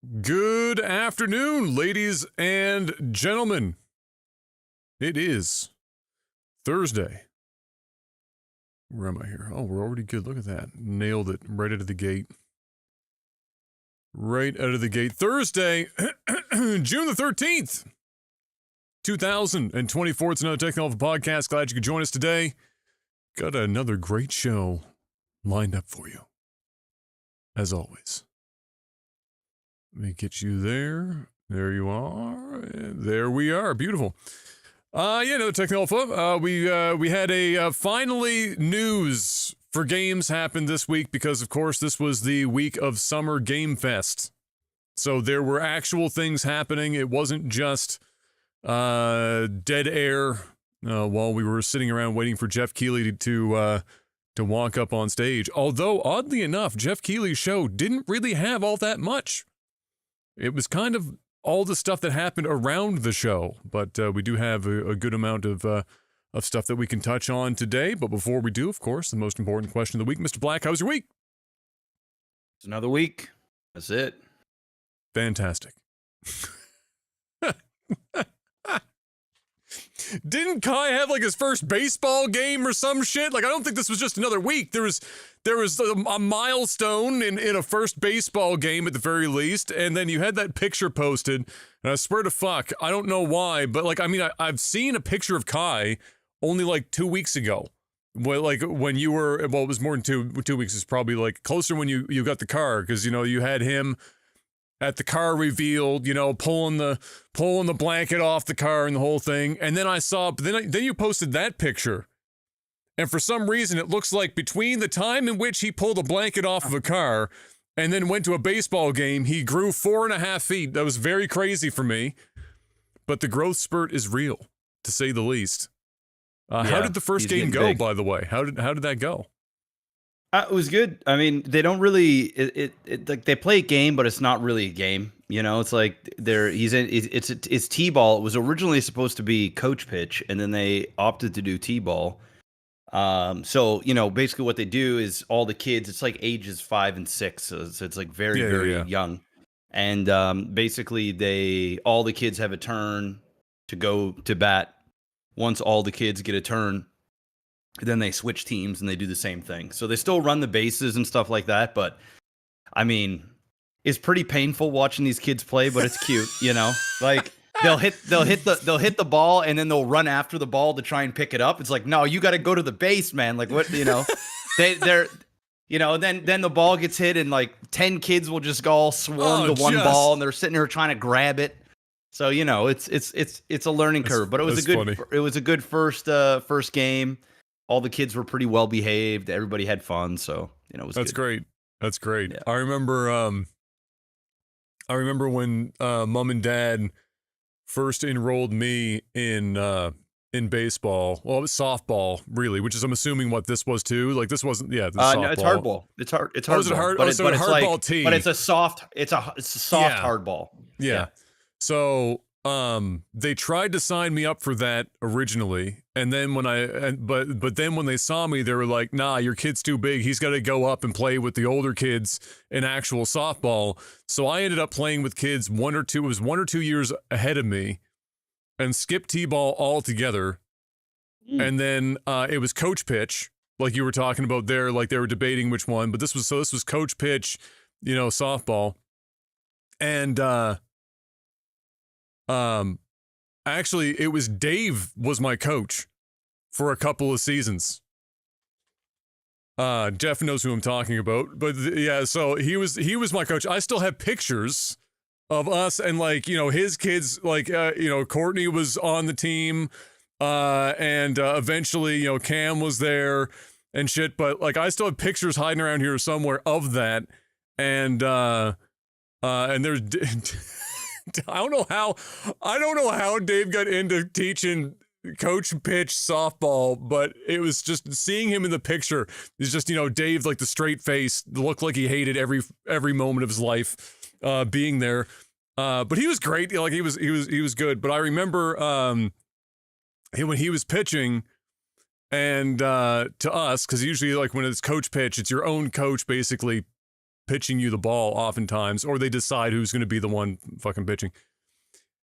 Good afternoon, ladies and gentlemen. It is Thursday. Where am I here? Oh, we're already good. Look at that. Nailed it right out of the gate. Right out of the gate. Thursday, June the 13th, 2024. It's another Tech Alpha podcast. Glad you could join us today. Got another great show lined up for you, as always. Let me get you there. There you are. There we are. Beautiful. Another Tech Alpha. We had a finally news for games happened this week because, of course, this was the week of Summer Game Fest. So there were actual things happening. It wasn't just dead air while we were sitting around waiting for Jeff Keighley to walk up on stage. Although, oddly enough, Jeff Keighley's show didn't really have all that much. It was kind of all the stuff that happened around the show, but we do have a good amount of stuff that we can touch on today. But before we do, of course, the most important question of the week, Mr. Black, how's your week? It's another week. That's it. Fantastic. Didn't Kai have like his first baseball game or some shit? Like, I don't think this was just another week. There was a milestone in a first baseball game at the very least, and then you had that picture posted, and I swear to fuck, I don't know why, but like, I mean, I've seen a picture of Kai only like 2 weeks ago. Well, like when you were, well, it was more than two weeks. It's probably like closer when you got the car, because, you know, you had him at the car revealed, you know, pulling the blanket off the car and the whole thing. And then I saw, then you posted that picture. And for some reason, it looks like between the time in which he pulled a blanket off of a car and then went to a baseball game, he grew 4.5 feet. That was very crazy for me. But the growth spurt is real, to say the least. How did the first game go, by the way? How did that go? It was good. I mean, they don't really like they play a game, but it's not really a game. You know, it's like it's T-ball. It was originally supposed to be coach pitch, and then they opted to do T-ball. So, you know, basically what they do is all the kids, it's like ages 5 and 6. So it's like very young. And basically all the kids have a turn to go to bat. Once all the kids get a turn, then they switch teams and they do the same thing. So they still run the bases and stuff like that. But I mean, it's pretty painful watching these kids play, but it's cute, you know, like they'll hit the ball and then they'll run after the ball to try and pick it up. It's like, no, you got to go to the base, man. Like, what, you know, they're, you know, then the ball gets hit and like 10 kids will just go all swarm to one ball and they're sitting there trying to grab it. So, you know, it's a learning curve, but it was a good first game. All the kids were pretty well behaved. Everybody had fun. So, you know, it was That's good. great. That's great. Yeah. I remember when mom and dad first enrolled me in baseball. Well, it was softball, really, which is, I'm assuming, what this was too. Like, this wasn't, yeah. This No, it's hardball. It's hardball. Is it hard? So it's hardball tee. But it's a soft hardball. Yeah. So they tried to sign me up for that originally, and then but then when they saw me, they were like, "Nah, your kid's too big. He's got to go up and play with the older kids in actual softball." So I ended up playing with kids 1 or 2 years ahead of me, and skipped t-ball altogether. And then it was coach pitch, like you were talking about there. Like they were debating which one, but this was coach pitch, you know, softball, and actually, it was Dave was my coach for a couple of seasons. Jeff knows who I'm talking about, but yeah, so he was my coach. I still have pictures of us and, like, you know, his kids, like, you know, Courtney was on the team, and eventually, you know, Cam was there and shit, but like I still have pictures hiding around here somewhere of that, and there's I don't know how Dave got into teaching coach pitch softball, but it was just seeing him in the picture. It's just, you know, Dave, like the straight face, looked like he hated every moment of his life being there. But he was great. Like he was good. But I remember when he was pitching, and to us, because usually, like, when it's coach pitch, it's your own coach basically pitching you the ball oftentimes, or they decide who's going to be the one fucking pitching.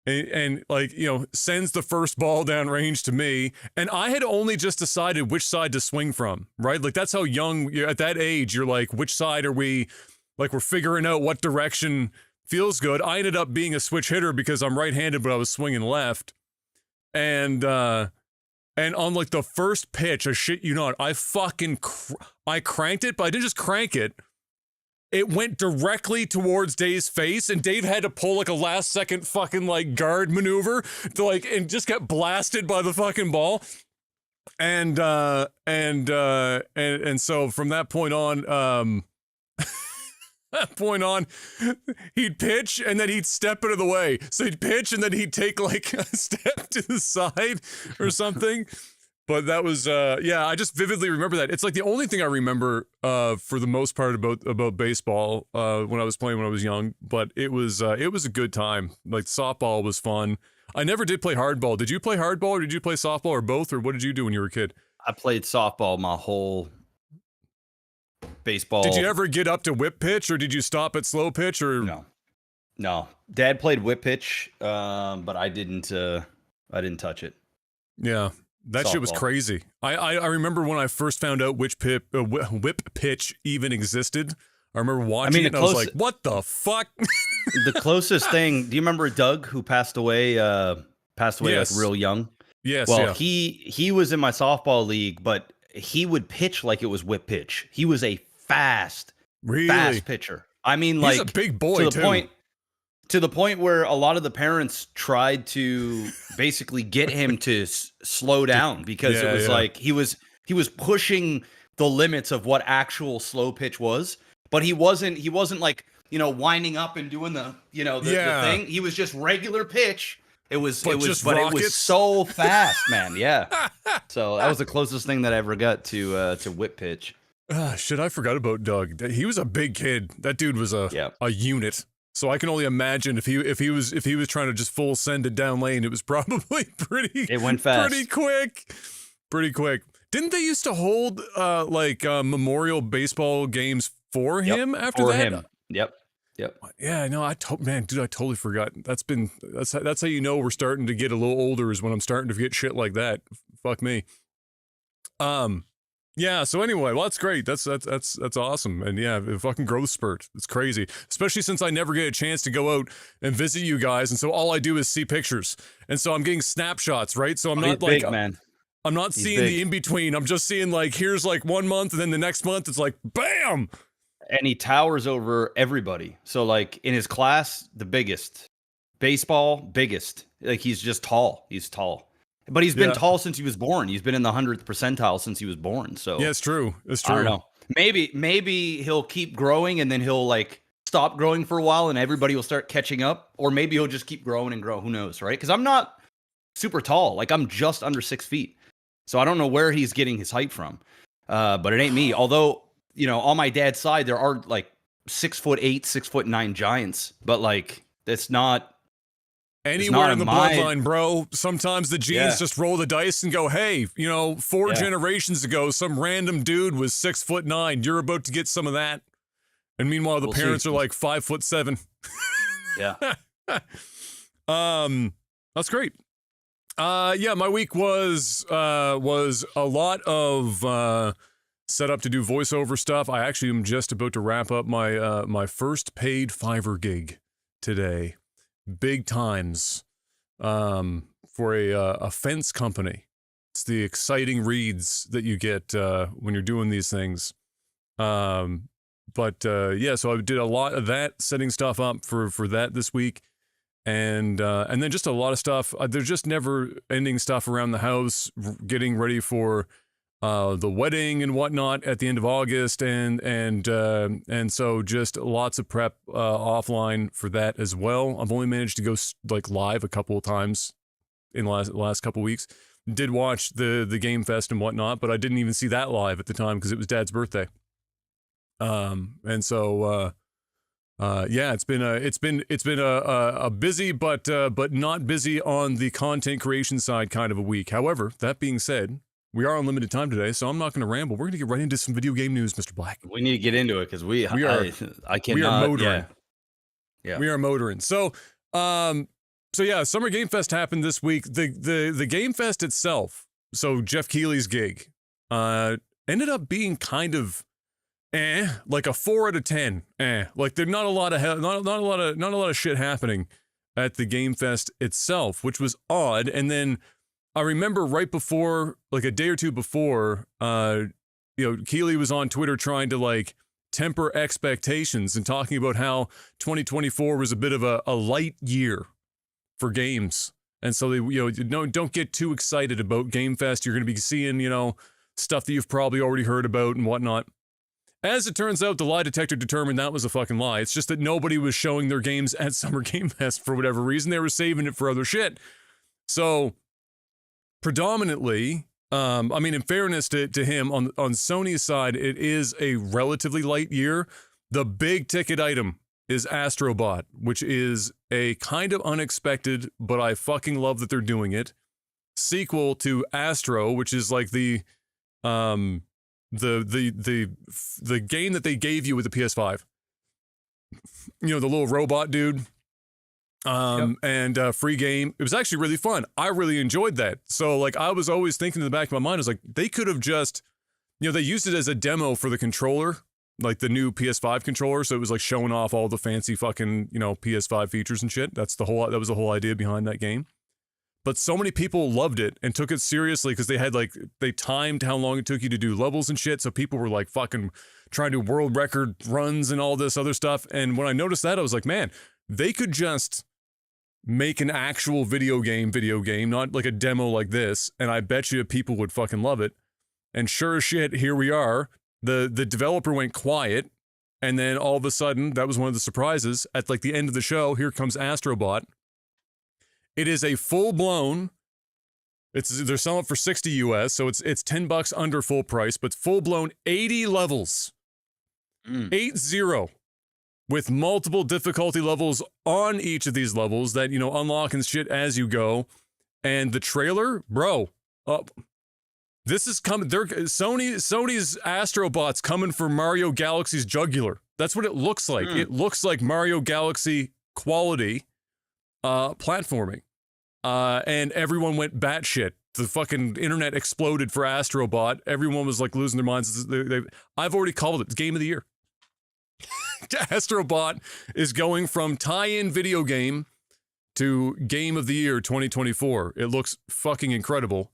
And like, you know, sends the first ball down range to me, and I had only just decided which side to swing from, right? Like, that's how young you're at that age. You're like, which side are we? Like, we're figuring out what direction feels good. I ended up being a switch hitter because I'm right-handed, but I was swinging left. And on like the first pitch, I shit you not, I fucking I cranked it, but I didn't just crank it. It went directly towards Dave's face, and Dave had to pull like a last second fucking like guard maneuver to like, and just get blasted by the fucking ball. And so from that point on, he'd pitch and then he'd step out of the way. So he'd pitch and then he'd take like a step to the side or something. But that was, yeah, I just vividly remember that. It's like the only thing I remember for the most part about baseball when I was playing when I was young. But it was a good time. Like, softball was fun. I never did play hardball. Did you play hardball, or did you play softball, or both, or what did you do when you were a kid? I played softball my whole baseball. Did you ever get up to whip pitch, or did you stop at slow pitch, or No. Dad played whip pitch, but I didn't touch it. Yeah. That softball. Shit was crazy. I remember when I first found out which whip pitch even existed. I remember watching it and I was like, what the fuck? The closest thing, do you remember Doug, who passed away Yes. like real young? Yes. Well, yeah. he was in my softball league, but he would pitch like it was whip pitch. He was a fast pitcher. I mean, he's like, a big boy to the point where a lot of the parents tried to basically get him to slow down, because it was like he was pushing the limits of what actual slow pitch was, but he wasn't like, you know, winding up and doing the thing. He was just regular pitch. It was so fast, man. Yeah. So that was the closest thing that I ever got to whip pitch. Shit, I forgot about Doug. He was a big kid. That dude was a unit. So I can only imagine if he was trying to just full send it down lane, it was probably It went fast. Pretty quick. Didn't they used to hold memorial baseball games for him after for that? Him. Yep. Yeah, no, I totally forgot. That's how you know we're starting to get a little older, is when I'm starting to forget shit like that. Fuck me. Yeah, so anyway, well, that's great. That's awesome. And yeah, a fucking growth spurt. It's crazy. Especially since I never get a chance to go out and visit you guys, and so all I do is see pictures. And so I'm getting snapshots, right? So I'm not like, big, man. I'm not seeing the in-between. I'm just seeing like, here's like 1 month, and then the next month it's like, bam! And he towers over everybody. So like in his class, the biggest. Baseball, biggest. Like, he's just tall. He's tall. But he's been tall since he was born. He's been in the 100th percentile since he was born. So yeah, it's true. It's true. I don't know. Maybe he'll keep growing, and then he'll like stop growing for a while, and everybody will start catching up. Or maybe he'll just keep growing and grow. Who knows, right? Because I'm not super tall. Like, I'm just under 6 feet. So I don't know where he's getting his height from. But it ain't me. Although, you know, on my dad's side, there are like 6'8", 6'9" giants. But like, that's not anywhere in the bloodline, bro. Sometimes the genes just roll the dice and go, hey, you know, 4 generations ago, some random dude was 6'9". You're about to get some of that. And meanwhile, the parents are like 5'7". Yeah. That's great. Yeah, my week was a lot of set up to do voiceover stuff. I actually am just about to wrap up my first paid Fiverr gig today. Big times for a fence company. It's the exciting reads that you get when you're doing these things. Yeah, so I did a lot of that, setting stuff up for that this week. And then just a lot of stuff. There's just never ending stuff around the house, getting ready for the wedding and whatnot at the end of August, and so just lots of prep offline for that as well. I've only managed to go like live a couple of times in the last couple of weeks. Did watch the Game Fest and whatnot, but I didn't even see that live at the time because it was Dad's birthday. And so yeah, it's been a busy but not busy on the content creation side kind of a week. However, that being said, we are on limited time today, so I'm not going to ramble. We're going to get right into some video game news, Mr. Black. We need to get into it because I cannot. We are motoring. Yeah. We are motoring. So yeah, Summer Game Fest happened this week. The Game Fest itself, so Jeff Keighley's gig, ended up being kind of like a 4 out of 10. Like there's not a lot of shit happening at the Game Fest itself, which was odd. And then I remember right before, like a day or two before, Keighley was on Twitter trying to like temper expectations and talking about how 2024 was a bit of a light year for games. And so they, don't get too excited about Game Fest. You're going to be seeing, stuff that you've probably already heard about and whatnot. As it turns out, the lie detector determined that was a fucking lie. It's just that nobody was showing their games at Summer Game Fest for whatever reason. They were saving it for other shit. So predominantly, in fairness to him, on Sony's side, it is a relatively light year. The big ticket item is Astrobot, which is a kind of unexpected, but I fucking love that they're doing it, sequel to Astro, which is like the game that they gave you with the PS5. The little robot dude. And free game. It was actually really fun. I really enjoyed that. So like I was always thinking in the back of my mind, I was like, they could have just, they used it as a demo for the controller, like the new PS5 controller. So it was like showing off all the fancy fucking, PS5 features and shit. That was the whole idea behind that game. But so many people loved it and took it seriously because they timed how long it took you to do levels and shit. So people were like fucking trying to do world record runs and all this other stuff. And when I noticed that, I was like, man, they could just make an actual video game, not like a demo like this. And I bet you people would fucking love it. And sure as shit, here we are. The developer went quiet. And then all of a sudden, that was one of the surprises. At like the end of the show, here comes Astrobot. It is a full-blown, they're selling it for $60 US, so it's $10 under full price, but full-blown 80 levels. 80. With multiple difficulty levels on each of these levels that, unlock and shit as you go. And the trailer, bro, this is coming. Sony's Astrobot's coming for Mario Galaxy's jugular. That's what it looks like. It looks like Mario Galaxy quality platforming. And everyone went batshit. The fucking internet exploded for Astrobot. Everyone was like losing their minds. I've already called it Game of the Year. Astrobot is going from tie-in video game to Game of the Year 2024. It looks fucking incredible.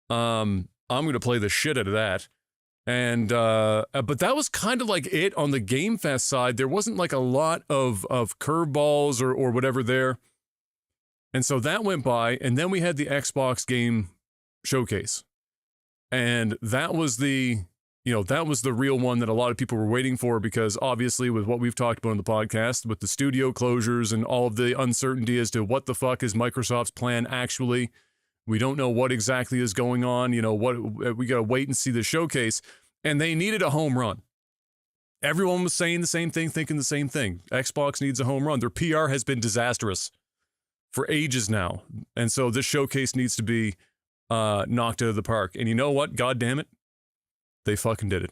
I'm going to play the shit out of that. And but that was kind of like it on the Game Fest side. There wasn't like a lot of curveballs or whatever there. And so that went by, and then we had the Xbox game showcase. And that was the real one that a lot of people were waiting for, because obviously with what we've talked about on the podcast, with the studio closures and all of the uncertainty as to what the fuck is Microsoft's plan actually, we don't know what exactly is going on. We got to wait and see the showcase. And they needed a home run. Everyone was saying the same thing, thinking the same thing. Xbox needs a home run. Their PR has been disastrous for ages now. And so this showcase needs to be knocked out of the park. And you know what? God damn it. They fucking did it.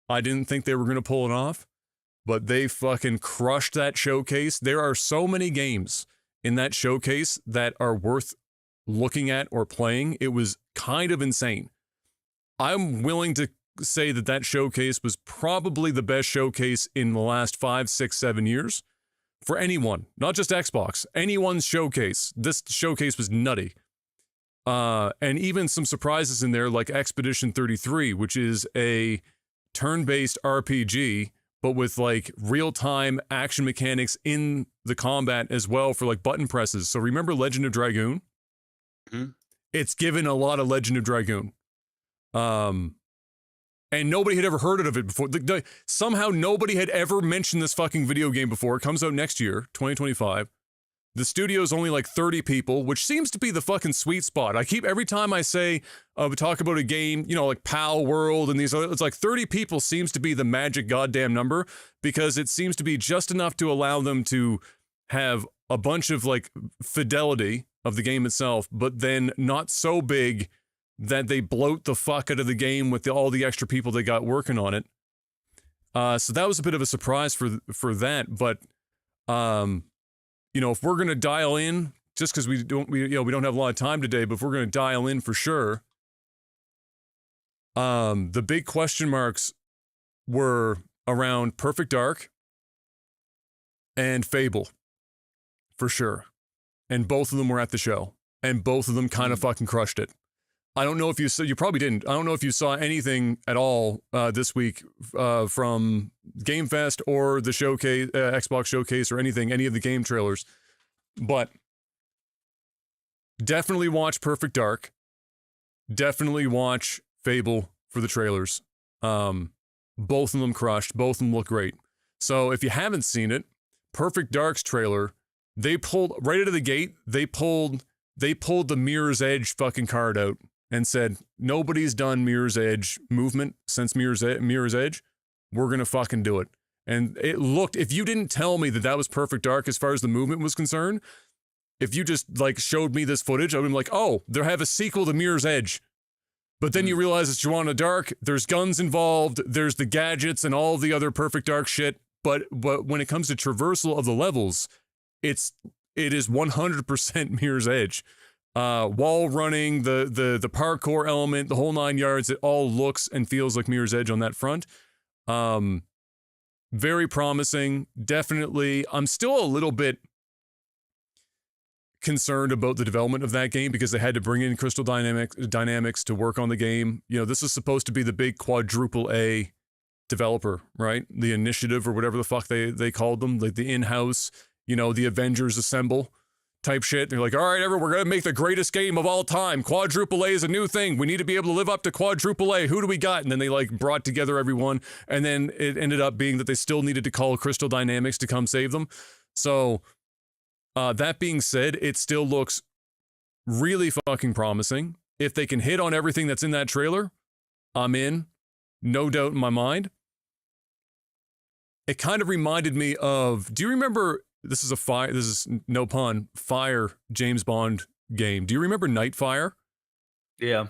I didn't think they were going to pull it off, but they fucking crushed that showcase. There are so many games in that showcase that are worth looking at or playing. It was kind of insane. I'm willing to say that showcase was probably the best showcase in the last 5, 6, 7 years for anyone, not just Xbox, anyone's showcase. This showcase was nutty. And even some surprises in there like Expedition 33, which is a turn-based RPG, but with like real-time action mechanics in the combat as well for like button presses. So remember Legend of Dragoon? Mm-hmm. It's given a lot of Legend of Dragoon. And nobody had ever heard of it before. Somehow nobody had ever mentioned this fucking video game before. It comes out next year, 2025. The studio's only like 30 people, which seems to be the fucking sweet spot. Every time I say, we talk about a game, like PAL World and these other, it's like 30 people seems to be the magic goddamn number, because it seems to be just enough to allow them to have a bunch of like fidelity of the game itself, but then not so big that they bloat the fuck out of the game with all the extra people they got working on it. So that was a bit of a surprise for that. But if we're gonna dial in, just because we don't have a lot of time today, but if we're gonna dial in for sure, the big question marks were around Perfect Dark and Fable, for sure. And both of them were at the show, and both of them kind of fucking crushed it. I don't know if you probably didn't. I don't know if you saw anything at all this week from Game Fest or the showcase, Xbox showcase, or anything, any of the game trailers. But definitely watch Perfect Dark. Definitely watch Fable for the trailers. Both of them crushed. Both of them look great. So if you haven't seen it, Perfect Dark's trailer, they pulled right out of the gate. They pulled the Mirror's Edge fucking card out and said, nobody's done Mirror's Edge movement since Mirror's Edge. We're going to fucking do it. And it looked, if you didn't tell me that was Perfect Dark as far as the movement was concerned, if you just like showed me this footage, I would be like, oh, they have a sequel to Mirror's Edge. But then you realize it's Joanna Dark, there's guns involved, there's the gadgets and all the other Perfect Dark shit. But when it comes to traversal of the levels, it is 100% Mirror's Edge. Wall running, the parkour element, the whole 9 yards, it all looks and feels like Mirror's Edge on that front. Very promising. Definitely. I'm still a little bit concerned about the development of that game because they had to bring in Crystal Dynamics to work on the game. This is supposed to be the big quadruple A developer, right? The initiative or whatever the fuck they called them, like the in-house, the Avengers Assemble type shit. They're like, all right, we're going to make the greatest game of all time. Quadruple A is a new thing. We need to be able to live up to quadruple A. Who do we got? And then they brought together everyone. And then it ended up being that they still needed to call Crystal Dynamics to come save them. So that being said, it still looks really fucking promising. If they can hit on everything that's in that trailer, I'm in. No doubt in my mind. It kind of reminded me of, do you remember, this is no pun, Fire James Bond game. Do you remember Nightfire? Yeah.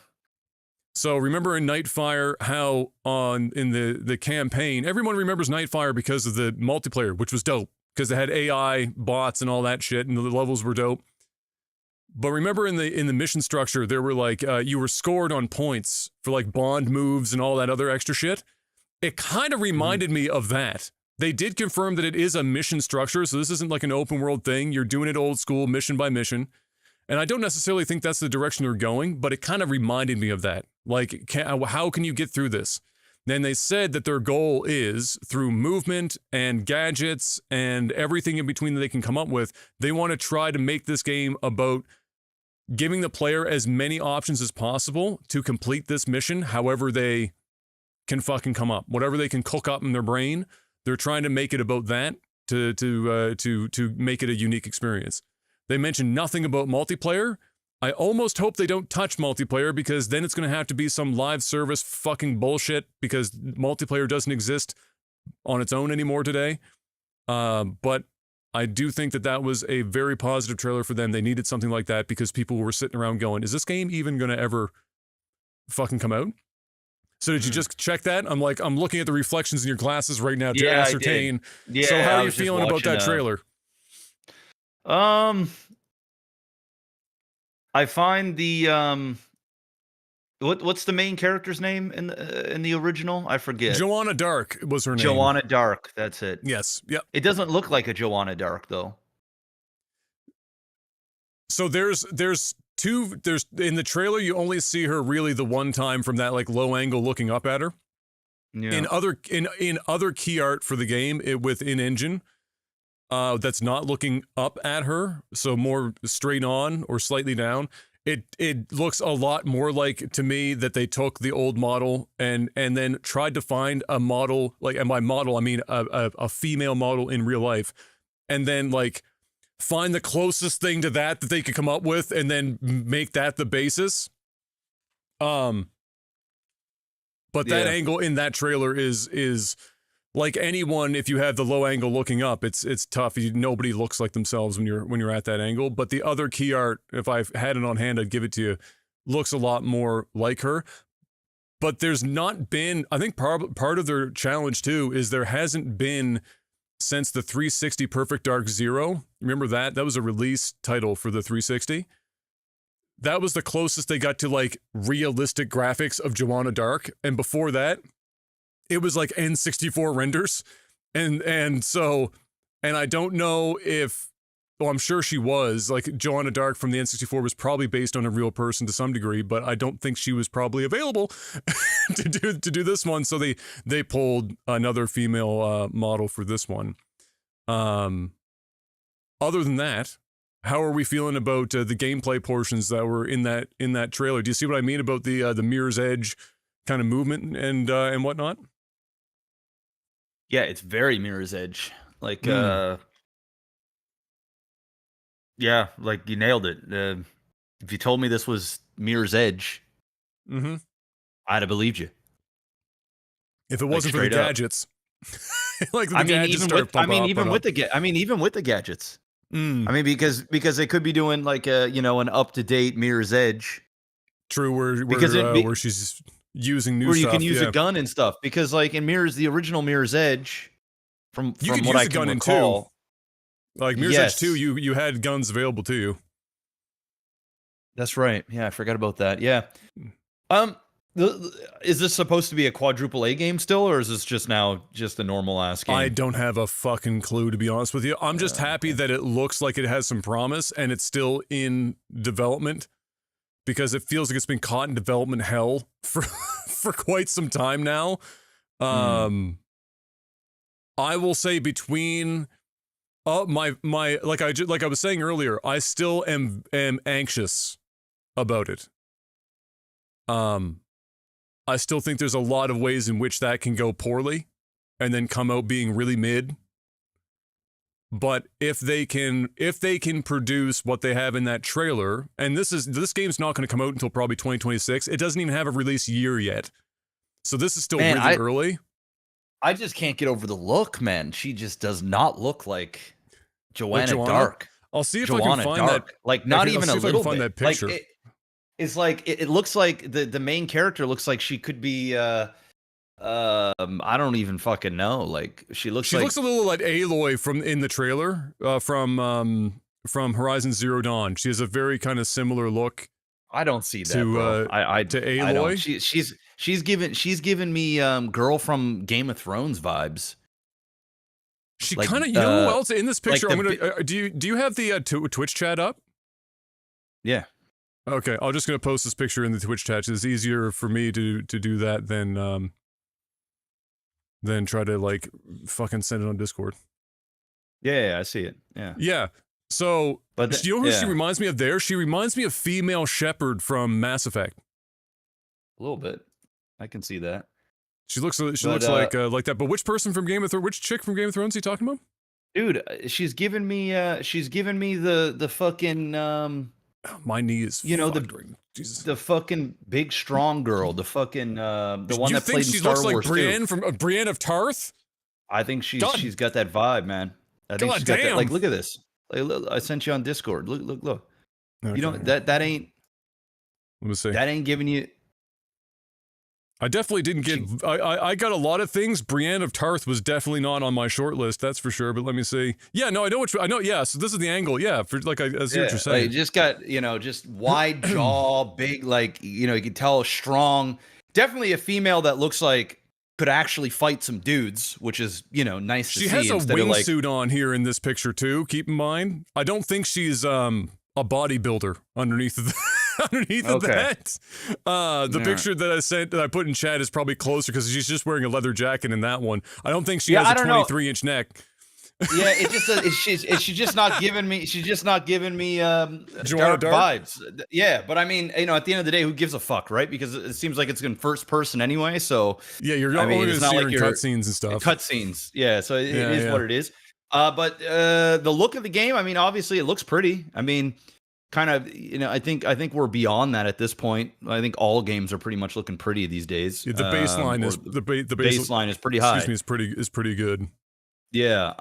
So remember in Nightfire how in the campaign, everyone remembers Nightfire because of the multiplayer, which was dope because they had AI bots and all that shit and the levels were dope. But remember in the mission structure, there were you were scored on points for Bond moves and all that other extra shit. It kind of reminded me of that. They did confirm that it is a mission structure, so this isn't like an open world thing. You're doing it old school, mission by mission. And I don't necessarily think that's the direction they're going, but it kind of reminded me of that. How can you get through this? Then they said that their goal is, through movement and gadgets and everything in between that they can come up with, they want to try to make this game about giving the player as many options as possible to complete this mission, however they can fucking come up. Whatever they can cook up in their brain, they're trying to make it about that to make it a unique experience. They mentioned nothing about multiplayer. I almost hope they don't touch multiplayer because then it's going to have to be some live service fucking bullshit because multiplayer doesn't exist on its own anymore today. But I do think that was a very positive trailer for them. They needed something like that because people were sitting around going, is this game even going to ever fucking come out? So did you just check that? I'm looking at the reflections in your glasses right now to ascertain. Yeah, so how are you feeling about that trailer? I find the what's the main character's name in the original? I forget. Joanna Dark was her name. Joanna Dark, that's it. Yes. Yep. It doesn't look like a Joanna Dark though. So there's in the trailer you only see her really the one time from that low angle looking up at her. Yeah. In other key art for the game, within engine, that's not looking up at her, so more straight on or slightly down. It looks a lot more like, to me, that they took the old model and then tried to find a model, and by model I mean a female model in real life, and then find the closest thing to that they could come up with and then make that the basis. But that angle in that trailer is like anyone, if you have the low angle looking up, it's tough. Nobody looks like themselves when you're at that angle. But the other key art, if I had it on hand, I'd give it to you. looks a lot more like her. But there's not been, I think part of their challenge too is there hasn't been since the 360 Perfect Dark Zero. Remember that? That was a release title for the 360. That was the closest they got to like realistic graphics of Joanna Dark. And before that, it was like N64 renders. And I don't know if, well, I'm sure she was, like Joanna Dark from the N64 was probably based on a real person to some degree, but I don't think she was probably available to do this one. So they pulled another female model for this one. Other than that, how are we feeling about the gameplay portions that were in that trailer? Do you see what I mean about the Mirror's Edge kind of movement and whatnot? Yeah, it's very Mirror's Edge. Like, yeah, like you nailed it. If you told me this was Mirror's Edge, I'd have believed you. If it wasn't for the gadgets, like the gadgets even with the gadgets. I mean, because they could be doing like an up to date Mirror's Edge. True, where she's using new stuff. Where you stuff, can use a gun and stuff. Because like in the original Mirror's Edge, from you could what use I a gun can recall, in 2. Like Mirror's Edge 2, you had guns available to you. That's right. Yeah, I forgot about that. Yeah. Is this supposed to be a quadruple A game still, or is this just a normal ass game? I don't have a fucking clue, to be honest with you. I'm just happy that it looks like it has some promise and it's still in development, because it feels like it's been caught in development hell for quite some time now. I will say between my like I was saying earlier, I still am anxious about it. I still think there's a lot of ways in which that can go poorly and then come out being really mid. But if they can produce what they have in that trailer, and this game's not going to come out until probably 2026. It doesn't even have a release year yet. So this is still really early. I just can't get over the look, man. She just does not look like Joanna Dark. I'll see if I can find that. Like, not even a little bit. That picture. Like, it's like it looks like the main character looks like she could be. I don't even fucking know. Like, she looks a little like Aloy in the trailer from Horizon Zero Dawn. She has a very kind of similar look. I don't see that. To Aloy. She's given me girl from Game of Thrones vibes. She like, kind of, you know who else in this picture? Like do you have the Twitch chat up? Yeah. Okay, I'm just gonna post this picture in the Twitch chat. It's easier for me to do that than try to like fucking send it on Discord. Yeah, I see it. Yeah. Yeah. So, do you know who she reminds me of there? She reminds me of female Shepard from Mass Effect. A little bit. I can see that. She looks like that. But which person from Game of Thrones? Which chick from Game of Thrones are you talking about? Dude, she's given me the fucking my knee is the fucking big strong girl, the fucking the one that played in Star Wars. She looks like Brienne from Brienne of Tarth. I think she's got that vibe, man. I think she's got that. Like, look at this. Like, I sent you on Discord. Look. Okay. You know that ain't. Let me see. That ain't giving you. I definitely didn't get. I got a lot of things. Brienne of Tarth was definitely not on my short list. That's for sure. But let me see. Yeah, no, I know what I know. Yeah, so this is the angle. Yeah, for like I see what you're saying. Like, just got just wide jaw, big, like you can tell strong. Definitely a female that looks like could actually fight some dudes, which is nice to see. She has a wingsuit on here in this picture too. Keep in mind, I don't think she's a bodybuilder underneath of that. The picture that I put in chat is probably closer because she's just wearing a leather jacket in that one. I don't think she has a 23-inch neck. Yeah, she's just not giving me. She's just not giving me dark vibes. Yeah, but I mean, at the end of the day, who gives a fuck, right? Because it seems like it's in first person anyway. So yeah, you're only going to see her in cutscenes and stuff. Cutscenes, yeah. So it is what it is. But the look of the game, I mean, obviously it looks pretty. I mean, kind of, I think we're beyond that at this point. I think all games are pretty much looking pretty these days. Yeah, the baseline is the baseline is pretty high. Excuse me, is pretty good. Yeah.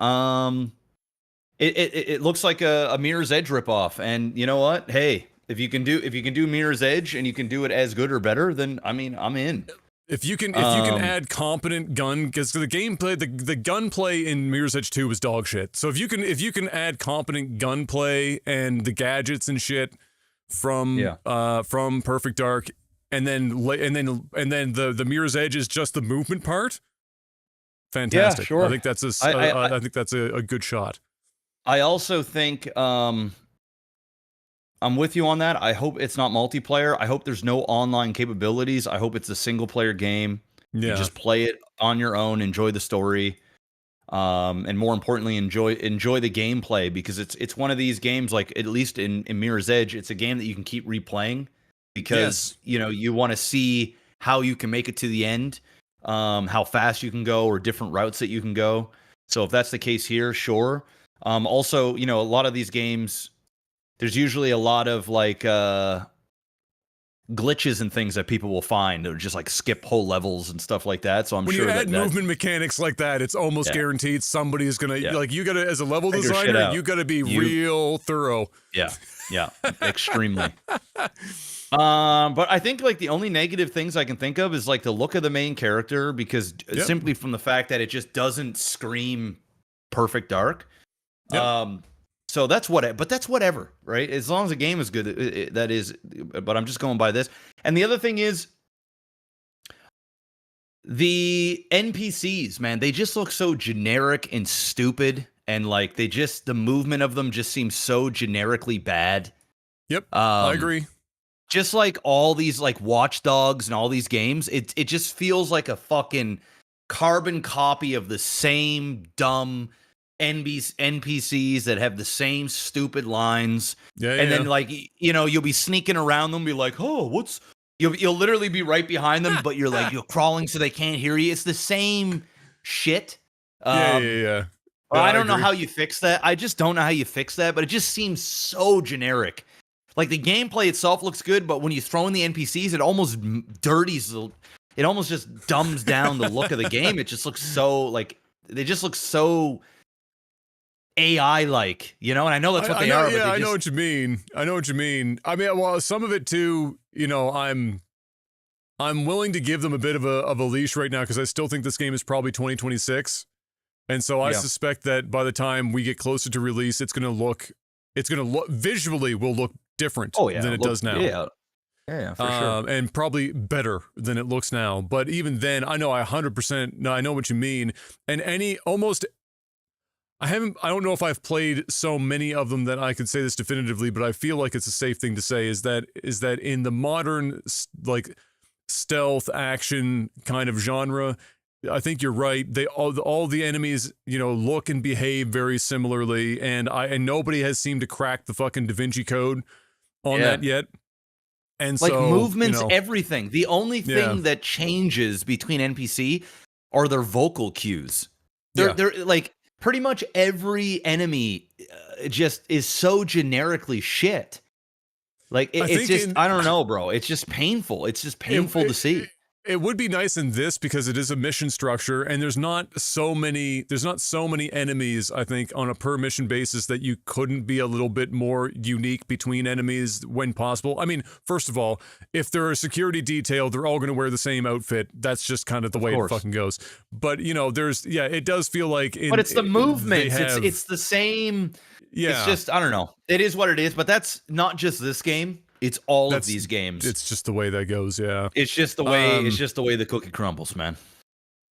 It looks like a Mirror's Edge ripoff, and you know what? Hey, If you can do Mirror's Edge and you can do it as good or better, then I mean, I'm in. If you can add competent gun, because the gameplay, the gunplay in Mirror's Edge 2 was dog shit. So if you can add competent gunplay and the gadgets and shit from Perfect Dark, and then the Mirror's Edge is just the movement part. Fantastic. Yeah, sure. I think that's I think that's a good shot. I also think I'm with you on that. I hope it's not multiplayer. I hope there's no online capabilities. I hope it's a single player game. Yeah. You just play it on your own, enjoy the story, and more importantly, enjoy the gameplay, because it's one of these games, like at least in Mirror's Edge, it's a game that you can keep replaying because you want to see how you can make it to the end, how fast you can go, or different routes that you can go. So if that's the case here, sure. Also, a lot of these games, there's usually a lot of like glitches and things that people will find, or just like skip whole levels and stuff like that. So I'm when sure you add movement mechanics like that, it's almost guaranteed somebody is gonna like, you gotta, as a level designer, you gotta be real thorough. Yeah, extremely. But I think like the only negative things I can think of is like the look of the main character, because simply from the fact that it just doesn't scream Perfect Dark. So that's whatever, right? As long as the game is good, that is. But I'm just going by this. And the other thing is, the NPCs, man, they just look so generic and stupid, and like the movement of them just seems so generically bad. Yep, I agree. Just like all these like Watch Dogs and all these games, it just feels like a fucking carbon copy of the same dumb NPCs that have the same stupid lines. Then like, you'll be sneaking around them, be like, oh, you'll literally be right behind them, but you're crawling so they can't hear you. It's the same shit. I don't know how you fix that. I just don't know how you fix that, but it just seems so generic. Like the gameplay itself looks good, but when you throw in the NPCs, it almost dirties, it almost just dumbs down the look of the game. It just looks so like, they just look so AI-like, and I know that's what they are. Yeah, I know what you mean. I mean, well, some of it too, I'm willing to give them a bit of a leash right now, because I still think this game is probably 2026, and so I suspect that by the time we get closer to release, it's gonna look visually will look different than it does now. Yeah, for sure. And probably better than it looks now. But even then, I know 100%. I know what you mean. And I don't know if I've played so many of them that I could say this definitively, but I feel like it's a safe thing to say is that in the modern like stealth action kind of genre, I think you're right. They all the enemies, look and behave very similarly, and nobody has seemed to crack the fucking Da Vinci Code on that yet. And like so, movements, everything. The only thing that changes between NPC are their vocal cues. They're like, pretty much every enemy just is so generically shit. Like it's just, I don't know, bro. It's just painful. It's just painful to see. It would be nice in this because it is a mission structure, and there's not so many enemies, I think, on a per mission basis that you couldn't be a little bit more unique between enemies when possible. I mean, first of all, if they're a security detail, they're all going to wear the same outfit. That's just kind of the way it fucking goes. But, it does feel like... but it's the movements. It's the same... Yeah. It's just, I don't know. It is what it is, but that's not just this game. It's all of these games. It's just the way that goes, yeah. It's just the way the cookie crumbles, man.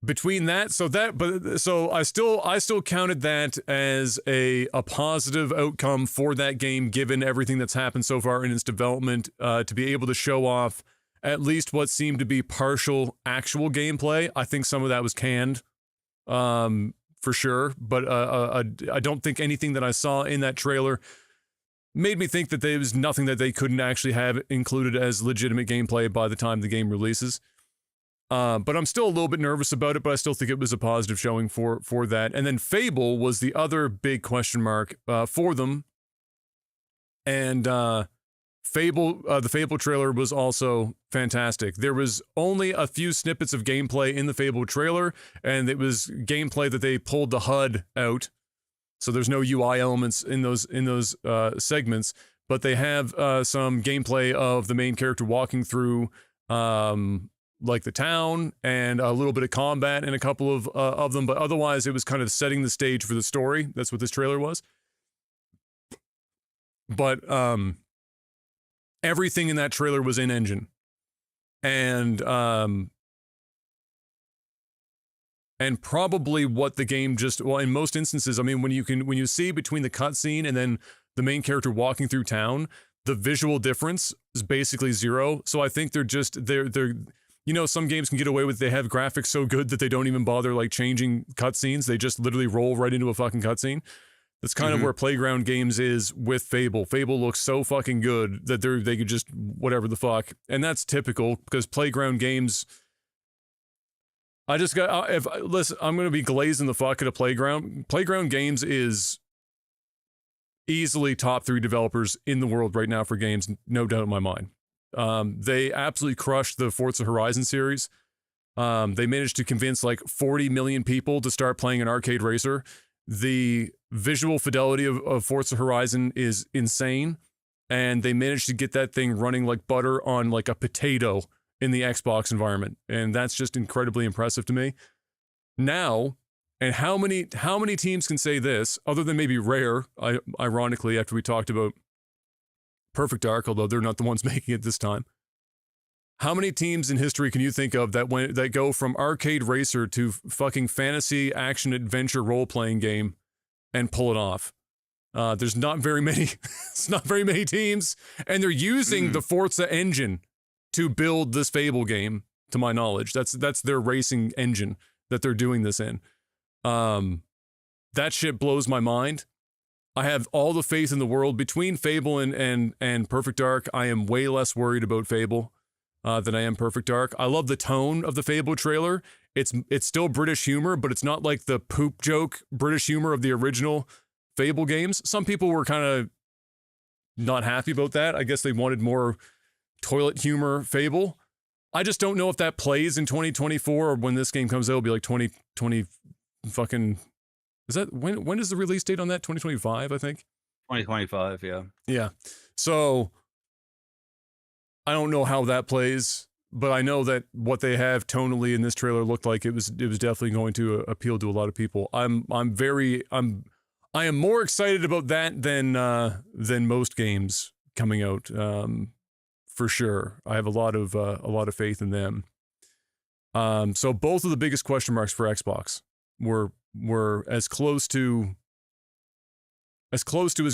Between that, so I still counted that as a positive outcome for that game, given everything that's happened so far in its development, to be able to show off at least what seemed to be partial actual gameplay. I think some of that was canned, for sure, but I don't think anything that I saw in that trailer made me think that there was nothing that they couldn't actually have included as legitimate gameplay by the time the game releases. But I'm still a little bit nervous about it, but I still think it was a positive showing for that. And then Fable was the other big question mark for them. And Fable, the Fable trailer was also fantastic. There was only a few snippets of gameplay in the Fable trailer, and it was gameplay that they pulled the HUD out. So there's no UI elements in those segments, but they have some gameplay of the main character walking through like the town and a little bit of combat in a couple of them, but otherwise it was kind of setting the stage for the story. That's what this trailer was. But everything in that trailer was in engine, and probably what the game just, well, in most instances, I mean, when you see between the cutscene and then the main character walking through town, the visual difference is basically zero. So I think they're you know, some games can get away with, they have graphics so good that they don't even bother like changing cutscenes. They just literally roll right into a fucking cutscene. That's kind of where Playground Games is with Fable. Fable looks so fucking good that they could just whatever the fuck. And that's typical because Playground Games, listen, I'm going to be glazing the fuck at a Playground. Playground Games is easily top 3 developers in the world right now for games, no doubt in my mind. They absolutely crushed the Forza Horizon series. They managed to convince like 40 million people to start playing an arcade racer. The visual fidelity of Forza Horizon is insane, and they managed to get that thing running like butter on like a potato in the Xbox environment, and that's just incredibly impressive to me. Now, and how many teams can say this, other than maybe Rare, ironically, after we talked about Perfect Dark, although they're not the ones making it this time. How many teams in history can you think of that go from arcade racer to fucking fantasy action adventure role-playing game and pull it off? There's not very many. It's not very many teams, and they're using the Forza engine to build this Fable game, to my knowledge. That's their racing engine that they're doing this in. That shit blows my mind. I have all the faith in the world. Between Fable and Perfect Dark, I am way less worried about Fable than I am Perfect Dark. I love the tone of the Fable trailer. It's still British humor, but it's not like the poop joke British humor of the original Fable games. Some people were kind of not happy about that. I guess they wanted more toilet humor Fable. I just don't know if that plays in 2024 or when this game comes out. It'll be like 2020 fucking... Is that when is the release date on that? 2025, I think. 2025, yeah. Yeah. So I don't know how that plays, but I know that what they have tonally in this trailer looked like it was definitely going to appeal to a lot of people. I am more excited about that than most games coming out. For sure. I have a lot of faith in them. So both of the biggest question marks for Xbox were as close to as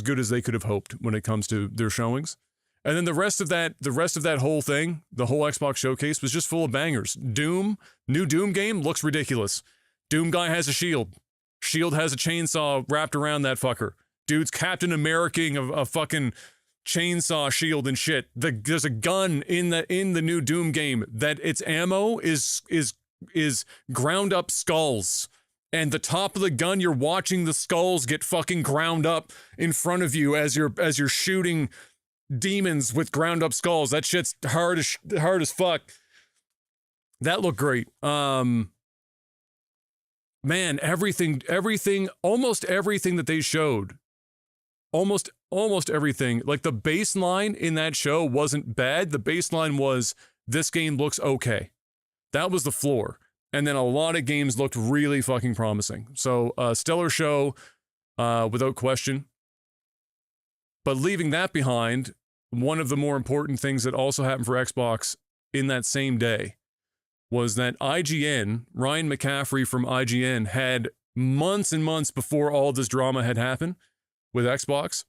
good as they could have hoped when it comes to their showings. And then the rest of that whole thing, the whole Xbox showcase was just full of bangers. New Doom game looks ridiculous. Doom guy has a shield. Shield has a chainsaw wrapped around that fucker. Dude's Captain America-ing a fucking chainsaw shield and shit. There's a gun in the new Doom game that its ammo is ground up skulls. And the top of the gun, you're watching the skulls get fucking ground up in front of you as you're shooting demons with ground up skulls. That shit's hard as fuck. That looked great. Man, everything, almost everything that they showed, almost everything, like the baseline in that show wasn't bad. The baseline was, this game looks okay. That was the floor. And then a lot of games looked really fucking promising. So, stellar show, without question. But leaving that behind, one of the more important things that also happened for Xbox in that same day was that IGN, Ryan McCaffrey from IGN, had months and months before all this drama had happened with Xbox,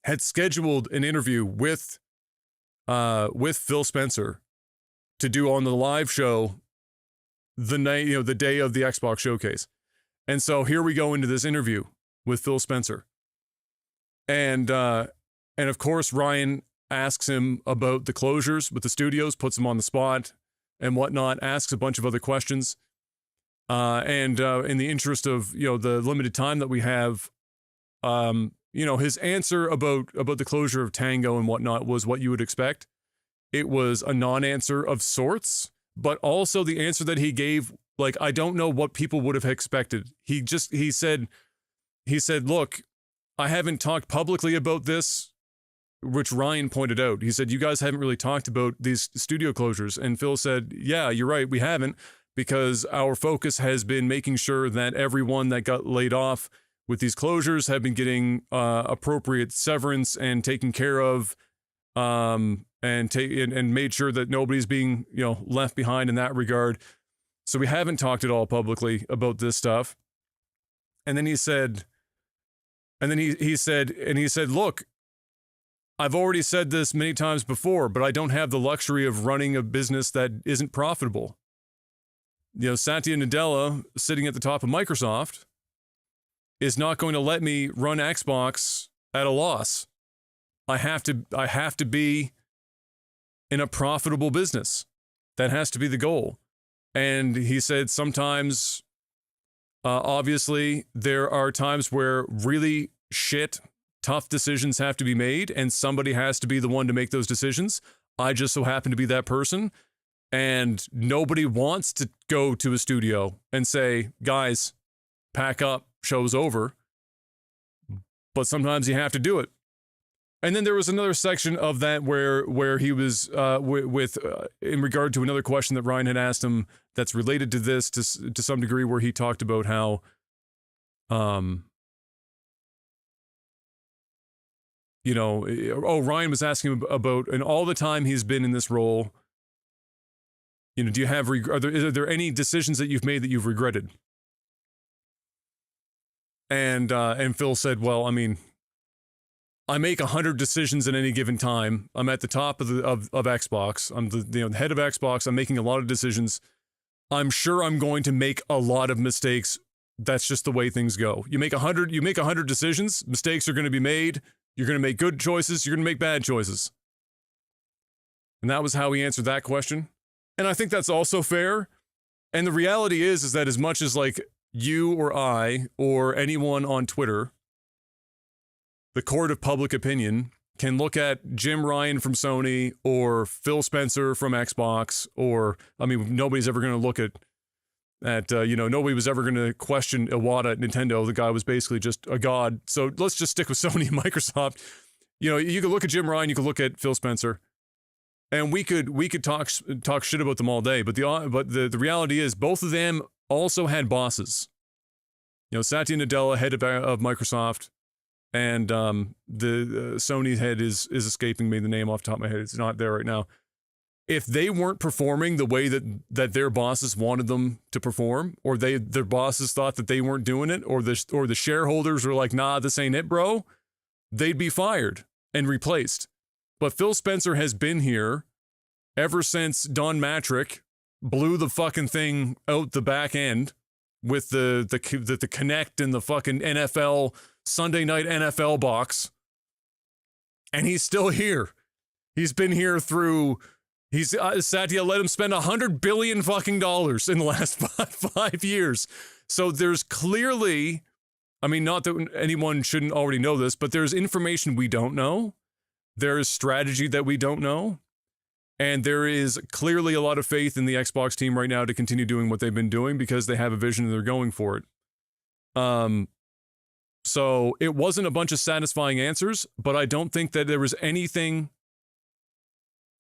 had scheduled an interview with Phil Spencer to do on the live show the night, the day of the Xbox showcase. And so here we go into this interview with Phil Spencer. And of course, Ryan asks him about the closures with the studios, puts him on the spot and whatnot, asks a bunch of other questions. And in the interest of, the limited time that we have, his answer about the closure of Tango and whatnot was what you would expect. It was a non-answer of sorts, but also the answer that he gave, like, I don't know what people would have expected. He said, look, I haven't talked publicly about this which Ryan pointed out. He said, you guys haven't really talked about these studio closures. And Phil said, yeah, you're right. We haven't, because our focus has been making sure that everyone that got laid off with these closures have been getting appropriate severance and taken care of, and made sure that nobody's being, left behind in that regard. So we haven't talked at all publicly about this stuff. And then he said, he said, look, I've already said this many times before, but I don't have the luxury of running a business that isn't profitable. Satya Nadella, sitting at the top of Microsoft, is not going to let me run Xbox at a loss. I have to be in a profitable business. That has to be the goal. And he said sometimes, obviously, there are times where really tough decisions have to be made, and somebody has to be the one to make those decisions. I just so happen to be that person. And nobody wants to go to a studio and say, guys, pack up, show's over. But sometimes you have to do it. And then there was another section of that where he was in regard to another question that Ryan had asked him that's related to this to some degree, where he talked about how Ryan was asking him about, and all the time he's been in this role, do you have are there any decisions that you've made that you've regretted? And Phil said, well, I mean, I make 100 decisions at any given time. I'm at the top of Xbox. I'm the head of Xbox. I'm making a lot of decisions. I'm sure I'm going to make a lot of mistakes. That's just the way things go. You make 100 decisions. Mistakes are going to be made. You're going to make good choices. You're going to make bad choices. And that was how he answered that question. And I think that's also fair. And the reality is that as much as like you or I or anyone on Twitter, the court of public opinion can look at Jim Ryan from Sony or Phil Spencer from Xbox, or, I mean, nobody's ever going to look at nobody was ever going to question Iwata at Nintendo. The guy was basically just a god. So let's just stick with Sony and Microsoft. You could look at Jim Ryan, you could look at Phil Spencer, and we could talk shit about them all day. But the reality is both of them also had bosses. Satya Nadella, head of Microsoft, and the Sony head is escaping me the name off the top of my head. It's not there right now. If they weren't performing the way that their bosses wanted them to perform, or their bosses thought that they weren't doing it, or the shareholders were like, nah, this ain't it, bro, they'd be fired and replaced. But Phil Spencer has been here ever since Don Matrick blew the fucking thing out the back end with the Kinect and the fucking NFL Sunday night NFL box. And he's still here. He's been here through. Satya let him spend $100 billion fucking dollars in the last 5 years. So there's clearly, I mean, not that anyone shouldn't already know this, but there's information we don't know. There is strategy that we don't know. And there is clearly a lot of faith in the Xbox team right now to continue doing what they've been doing because they have a vision and they're going for it. So it wasn't a bunch of satisfying answers, but I don't think that there was anything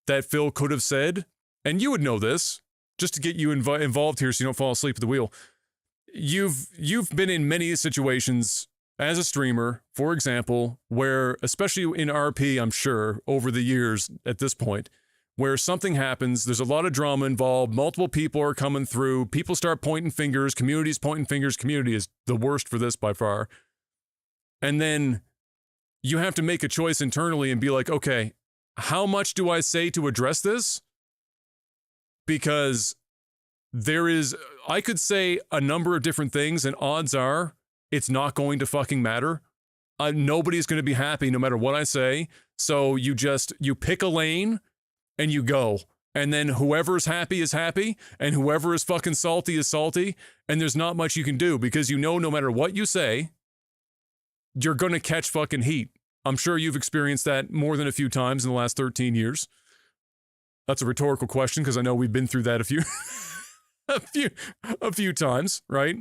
that Phil could have said. And you would know this, just to get you involved here so you don't fall asleep at the wheel. You've been in many situations as a streamer, for example, where, especially in RP, I'm sure, over the years at this point, where something happens, there's a lot of drama involved, multiple people are coming through, people start pointing fingers, community's pointing fingers, community is the worst for this by far. And then you have to make a choice internally and be like, okay, how much do I say to address this? Because I could say a number of different things, and odds are it's not going to fucking matter. Nobody's going to be happy no matter what I say. So you pick a lane and you go. And then whoever's happy is happy, and whoever is fucking salty is salty. And there's not much you can do because no matter what you say, you're going to catch fucking heat. I'm sure you've experienced that more than a few times in the last 13 years. That's a rhetorical question because I know we've been through that a few times, right?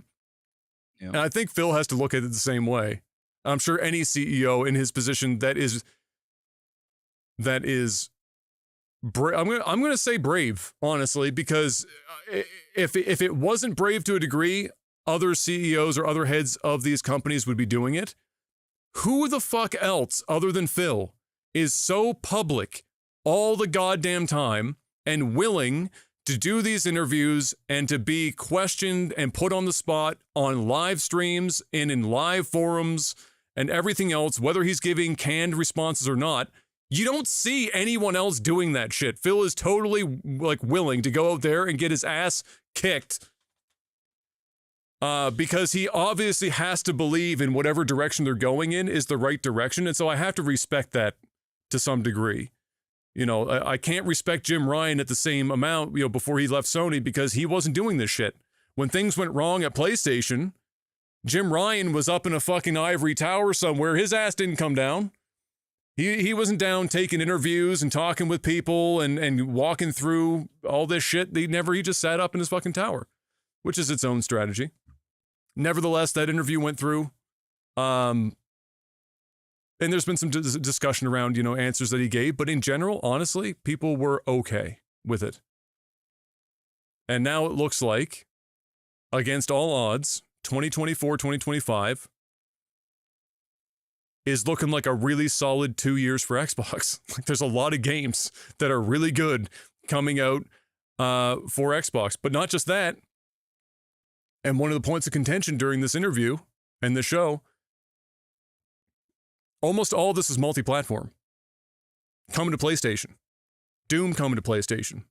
Yeah. And I think Phil has to look at it the same way. I'm sure any CEO in his position that is that is I'm going to say brave, honestly, because if it wasn't brave to a degree, other CEOs or other heads of these companies would be doing it. Who the fuck else other than Phil is so public all the goddamn time and willing to do these interviews and to be questioned and put on the spot on live streams and in live forums and everything else, whether he's giving canned responses or not? You don't see anyone else doing that shit. Phil is totally like willing to go out there and get his ass kicked because he obviously has to believe in whatever direction they're going in is the right direction. And so I have to respect that to some degree. You know, I can't respect Jim Ryan at the same amount, you know, before he left Sony because he wasn't doing this shit. When things went wrong at PlayStation, Jim Ryan was up in a fucking ivory tower somewhere. His ass didn't come down. He wasn't down taking interviews and talking with people and walking through all this shit. He just sat up in his fucking tower, which is its own strategy. Nevertheless, that interview went through. And there's been some discussion around, you know, answers that he gave. But in general, honestly, people were okay with it. And now it looks like, against all odds, 2024, 2025 is looking like a really solid 2 years for Xbox. Like there's a lot of games that are really good coming out for Xbox. But not just that. And one of the points of contention during this interview and the show, almost all of this is multi-platform. Coming to PlayStation. Doom coming to PlayStation.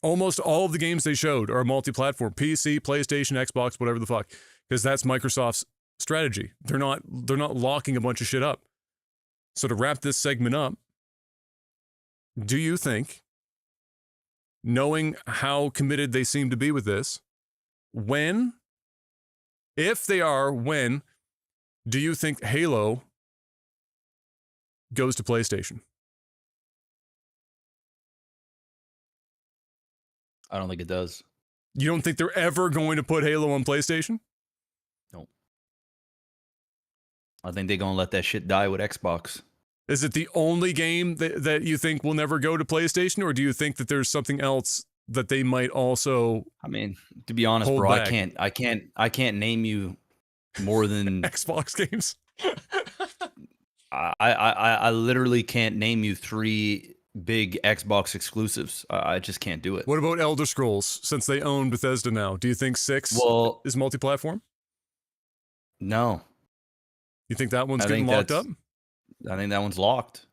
Almost all of the games they showed are multi-platform. PC, PlayStation, Xbox, whatever the fuck. Because that's Microsoft's strategy. They're not locking a bunch of shit up. So to wrap this segment up, do you think, knowing how committed they seem to be with this, if they are, when do you think Halo goes to PlayStation? I don't think it does. You don't think they're ever going to put Halo on PlayStation? No. I think they're going to let that shit die with Xbox. Is it the only game that you think will never go to PlayStation, or do you think that there's something else that they might also? I mean, to be honest, bro, back? I can't name you more than Xbox games. I literally can't name you 3 big Xbox exclusives. I just can't do it. What about Elder Scrolls? Since they own Bethesda now, do you think 6 is multi-platform? No. You think that one's getting locked up? I think that one's locked.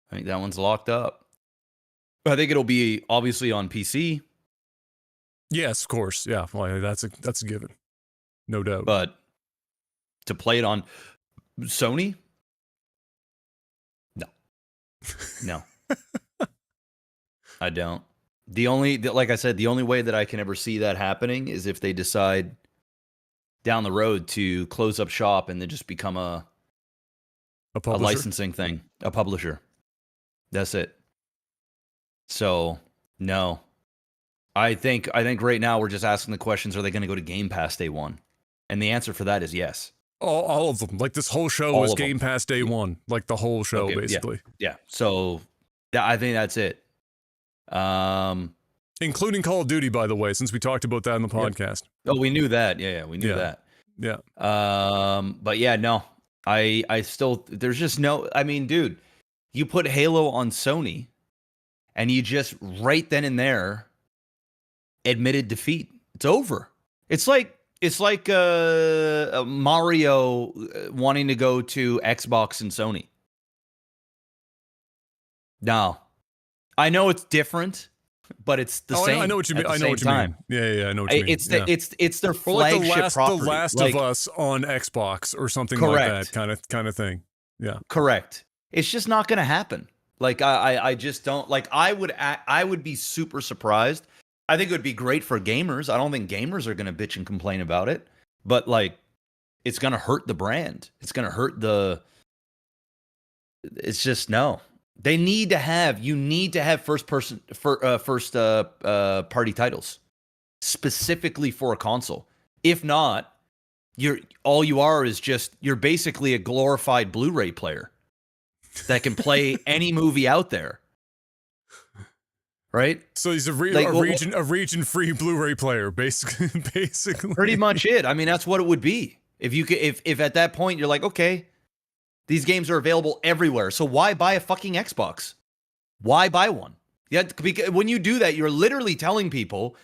I think that one's locked up. I think it'll be obviously on PC. Yes, of course. Yeah, well, that's a given. No doubt. But to play it on Sony? No. No. I don't. Like I said, the only way that I can ever see that happening is if they decide down the road to close up shop and then just become a licensing thing, a publisher. That's it. So, no. I think right now we're just asking the questions, are they going to go to Game Pass day one? And the answer for that is yes. All of them. Like this whole show was Game Pass day one. Like the whole show, basically. Yeah. So, I think that's it. Including Call of Duty, by the way, since we talked about that in the podcast. Oh, we knew that. Yeah, we knew that. Yeah. But yeah, no. I still, there's just no, I mean, dude, you put Halo on Sony and you just right then and there admitted defeat. It's over. It's like Mario wanting to go to Xbox and Sony. No. I know it's different, but it's the same. I know what you mean. I know what you mean. Yeah, I know what you mean. It's their flagship property. The Last of Us on Xbox or something like that kind of thing. Yeah. Correct. It's just not going to happen. Like I just don't like. I would be super surprised. I think it would be great for gamers. I don't think gamers are going to bitch and complain about it, but like, it's going to hurt the brand. It's going to hurt the. It's just no. You need to have first party titles specifically for a console. If not, you're basically a glorified Blu-ray player. that can play any movie out there. Right? So he's a region free Blu-ray player, basically. Pretty much it. I mean, that's what it would be. If you could, if at that point you're like, okay, these games are available everywhere, so why buy a fucking Xbox? Why buy one? Yeah, because when you do that, you're literally telling people,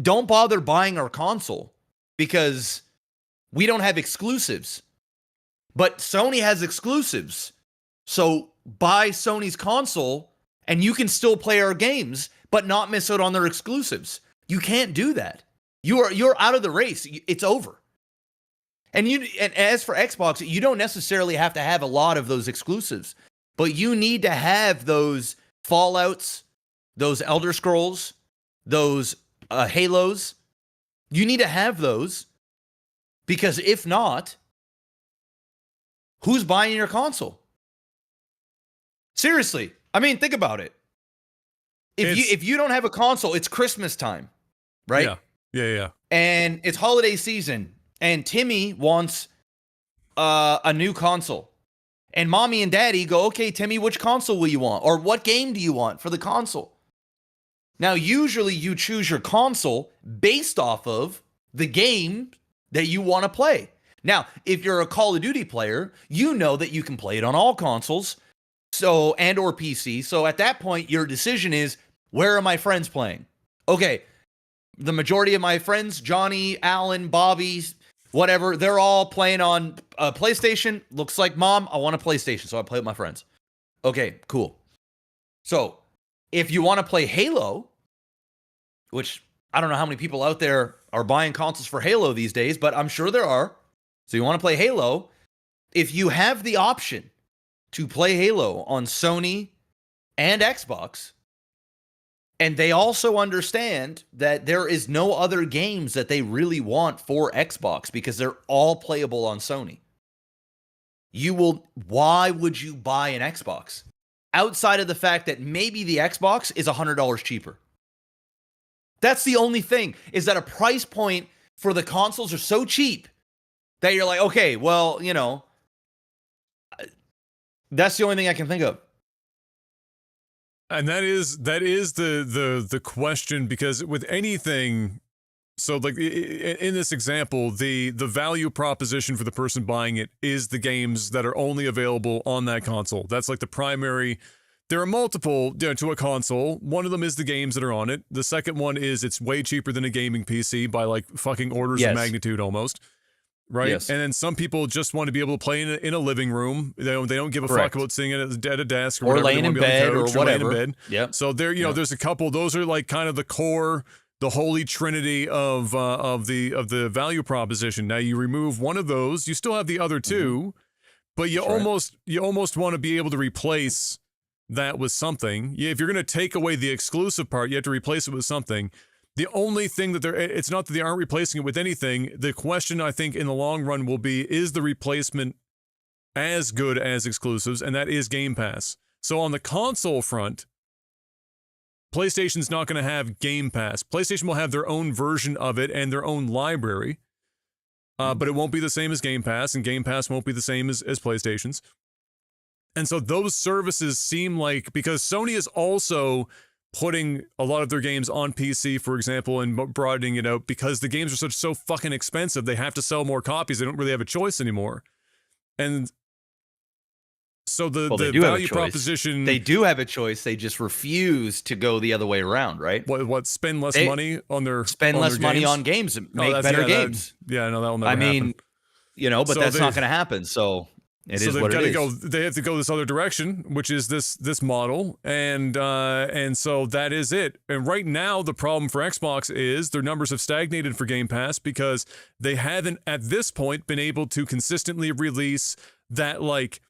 don't bother buying our console because we don't have exclusives. But Sony has exclusives. So buy Sony's console and you can still play our games, but not miss out on their exclusives. You can't do that. You're out of the race. It's over. And as for Xbox, you don't necessarily have to have a lot of those exclusives, but you need to have those Fallouts, those Elder Scrolls, those Halos. You need to have those because if not, who's buying your console? Seriously. I mean, think about it. If you don't have a console, it's Christmas time, right? Yeah. And it's holiday season, and Timmy wants a new console. And mommy and daddy go, okay, Timmy, which console will you want? Or what game do you want for the console? Now, usually you choose your console based off of the game that you want to play. Now, if you're a Call of Duty player, you know that you can play it on all consoles, and or PC. So at that point, your decision is, where are my friends playing? Okay, the majority of my friends, Johnny, Alan, Bobby, whatever, they're all playing on PlayStation. Looks like, Mom, I want a PlayStation, so I play with my friends. Okay, cool. So if you want to play Halo, which I don't know how many people out there are buying consoles for Halo these days, but I'm sure there are. So you want to play Halo, if you have the option to play Halo on Sony and Xbox, and they also understand that there is no other games that they really want for Xbox because they're all playable on Sony. Why would you buy an Xbox? Outside of the fact that maybe the Xbox is $100 cheaper. That's the only thing, is that a price point for the consoles are so cheap that you're like, okay, well, that's the only thing I can think of. And that is the question, because with anything, so like in this example, the value proposition for the person buying it is the games that are only available on that console. That's like the primary. There are multiple to a console. One of them is the games that are on it. The second one is it's way cheaper than a gaming PC by like fucking orders of magnitude almost. Right. Yes. And then some people just want to be able to play in a living room. They don't give a fuck about sitting at a desk or laying in bed or whatever. Laying in bed. Yep. So there, there's a couple. Those are like kind of the core, the holy trinity of the value proposition. Now you remove one of those, you still have the other two, but you almost want to be able to replace that with something. If you're going to take away the exclusive part, you have to replace it with something. The only thing that it's not that they aren't replacing it with anything. The question, I think, in the long run will be, is the replacement as good as exclusives? And that is Game Pass. So on the console front, PlayStation's not going to have Game Pass. PlayStation will have their own version of it and their own library, but it won't be the same as Game Pass, and Game Pass won't be the same as PlayStation's. And so those services seem like, because Sony is also putting a lot of their games on PC, for example, and broadening it out, because the games are so fucking expensive, they have to sell more copies. They don't really have a choice anymore. And so the value proposition... They do have a choice. They just refuse to go the other way around, right? What spend less money on their money on games and make better games. No, that will never happen. But so that's not going to happen. So it is what it is. They have to go this other direction, which is this model, and so that is it. And right now, the problem for Xbox is their numbers have stagnated for Game Pass because they haven't, at this point, been able to consistently release that, like,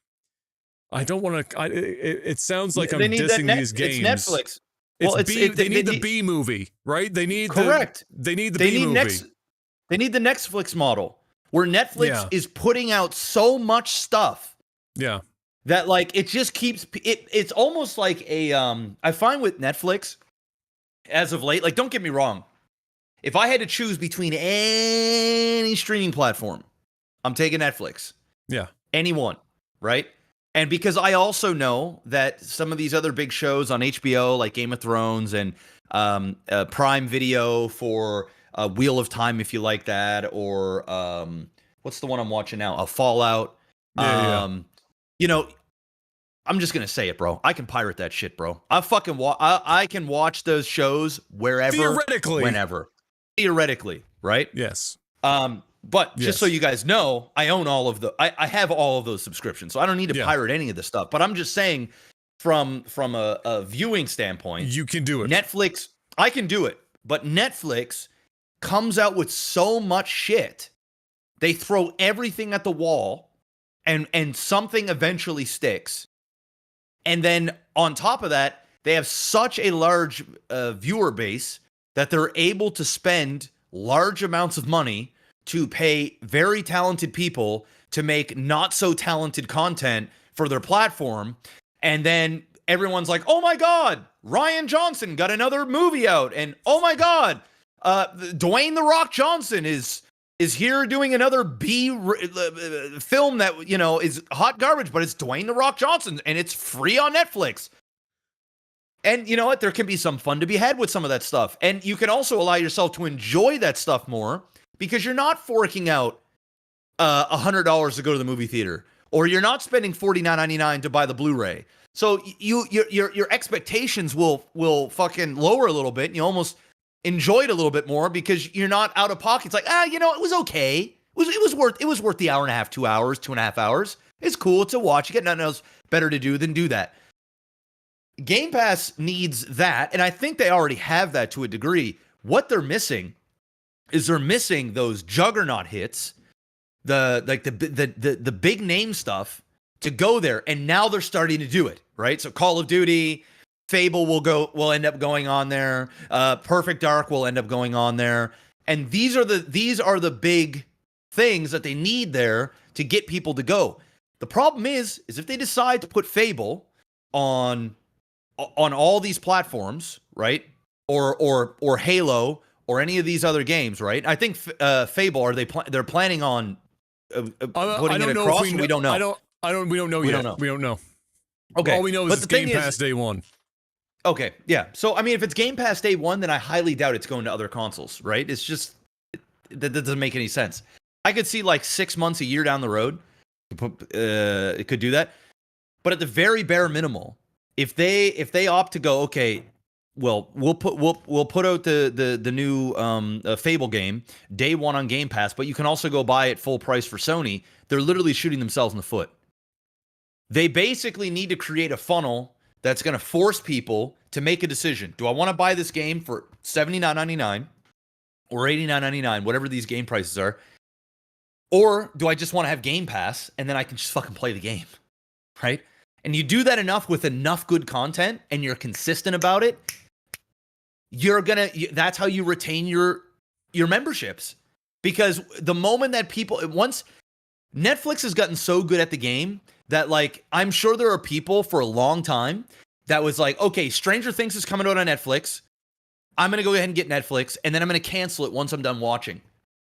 I don't want to. It sounds like I'm dissing these games. It's Netflix. They need the B movie, right? They need correct. They need the B movie. They need the Netflix model, where Netflix is putting out so much stuff. Yeah. That like it just keeps it. It's almost like a I find with Netflix, as of late, like, don't get me wrong, if I had to choose between any streaming platform, I'm taking Netflix. Yeah. Anyone, right? And because I also know that some of these other big shows on HBO, like Game of Thrones and Prime Video for Wheel of Time, if you like that, or what's the one I'm watching now? A Fallout. Yeah. You know, I'm just gonna say it, bro. I can pirate that shit, bro. I can watch those shows wherever, Theoretically. whenever. Theoretically, right? Yes. But just so you guys know, I own all of I have all of those subscriptions, so I don't need to pirate any of this stuff. But I'm just saying, from a viewing standpoint, you can do it. Netflix, I can do it, but Netflix comes out with so much shit. They throw everything at the wall, and something eventually sticks. And then on top of that, they have such a large viewer base that they're able to spend large amounts of money to pay very talented people to make not so talented content for their platform. And then everyone's like, oh my God, Ryan Johnson got another movie out. And oh my God, Dwayne The Rock Johnson is here doing another film that, you know, is hot garbage, but it's Dwayne The Rock Johnson and it's free on Netflix. And you know what? There can be some fun to be had with some of that stuff. And you can also allow yourself to enjoy that stuff more because you're not forking out $100 to go to the movie theater, or you're not spending $49.99 to buy the Blu-ray. So your expectations will fucking lower a little bit, and you almost enjoy it a little bit more because you're not out of pocket. It's like, you know, it was okay. It was worth the hour and a half, 2 hours, 2.5 hours. It's cool. It's a watch. You get nothing else better to do than do that. Game Pass needs that, and I think they already have that to a degree. What they're missing is they're missing those juggernaut hits, the big name stuff to go there, and now they're starting to do it, right? So Call of Duty, Fable will end up going on there. Perfect Dark will end up going on there, and these are the big things that they need there to get people to go. The problem is if they decide to put Fable on all these platforms, right? Or Halo or any of these other games, right? I think Fable they're planning on putting it across. We don't know. We don't know yet. We don't know. Okay. All we know is it's Game Pass day one. Okay, yeah. So I mean, if it's Game Pass day one, then I highly doubt it's going to other consoles, right? It's just that doesn't make any sense. I could see like 6 months, a year down the road, it could do that. But at the very bare minimal, if they opt to go, okay, well, we'll put out the new Fable game day one on Game Pass, but you can also go buy it full price for Sony. They're literally shooting themselves in the foot. They basically need to create a funnel that's going to force people to make a decision. Do I want to buy this game for $79.99 or $89.99, whatever these game prices are? Or do I just want to have Game Pass and then I can just fucking play the game, right? And you do that enough with enough good content and you're consistent about it, that's how you retain your memberships. Because the moment that once Netflix has gotten so good at the game that, like, I'm sure there are people for a long time that was like, okay, Stranger Things is coming out on Netflix. I'm going to go ahead and get Netflix, and then I'm going to cancel it once I'm done watching.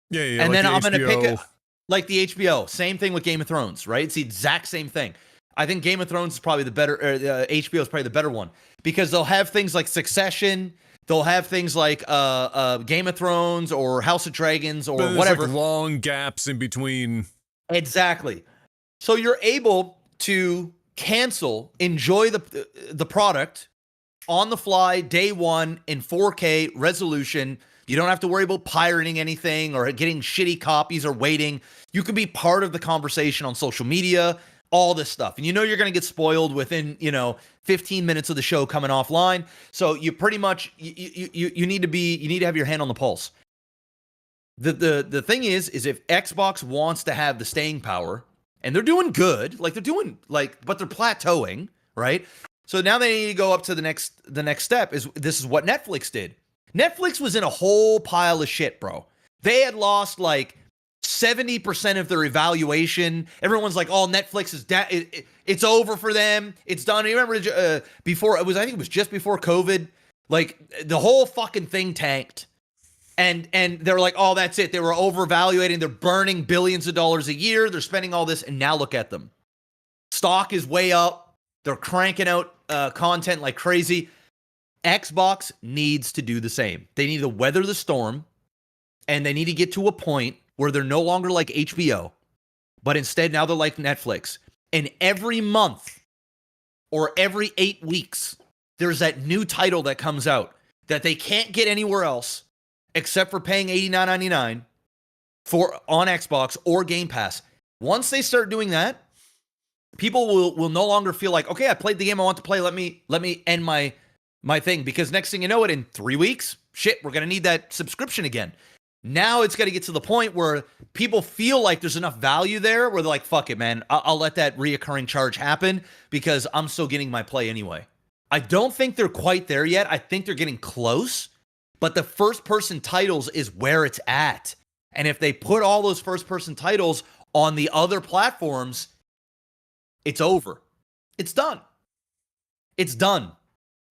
Yeah. And like then I'm going to pick it like the HBO. Same thing with Game of Thrones, right? It's the exact same thing. I think Game of Thrones is probably the better, HBO is probably the better one because they'll have things like Succession. They'll have things like Game of Thrones or House of Dragons or whatever. Like long gaps in between. Exactly. So you're able to cancel, enjoy the product on the fly, day one in 4K resolution. You don't have to worry about pirating anything or getting shitty copies or waiting. You can be part of the conversation on social media, all this stuff. And you know you're going to get spoiled within, 15 minutes of the show coming offline. So you pretty much, you need to have your hand on the pulse. The thing is if Xbox wants to have the staying power, and they're doing good, but they're plateauing, right? So now they need to go up to the next step. This is what Netflix did. Netflix was in a whole pile of shit, bro. They had lost like 70% of their evaluation. Everyone's like, "Oh, Netflix is it's over for them. It's done." You remember before I think it was just before COVID, like the whole fucking thing tanked. And they're like, "Oh, that's it." They were overvaluating. They're burning billions of dollars a year. They're spending all this, and now look at them. Stock is way up. They're cranking out content like crazy. Xbox needs to do the same. They need to weather the storm, and they need to get to a point where they're no longer like HBO, but instead now they're like Netflix. And every month or every 8 weeks, there's that new title that comes out that they can't get anywhere else except for paying $89.99 on Xbox or Game Pass. Once they start doing that, people will no longer feel like, okay, I played the game I want to play. Let me end my thing, because next thing you know it, in 3 weeks, shit, we're going to need that subscription again. Now it's got to get to the point where people feel like there's enough value there where they're like, fuck it, man. I'll let that reoccurring charge happen because I'm still getting my play anyway. I don't think they're quite there yet. I think they're getting close, but the first-person titles is where it's at. And if they put all those first-person titles on the other platforms, it's over. It's done. It's done.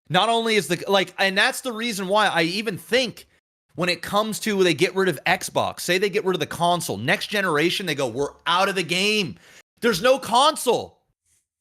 Not only is and that's the reason why I even think when it comes to they get rid of Xbox, say they get rid of the console, next generation, they go, we're out of the game. There's no console,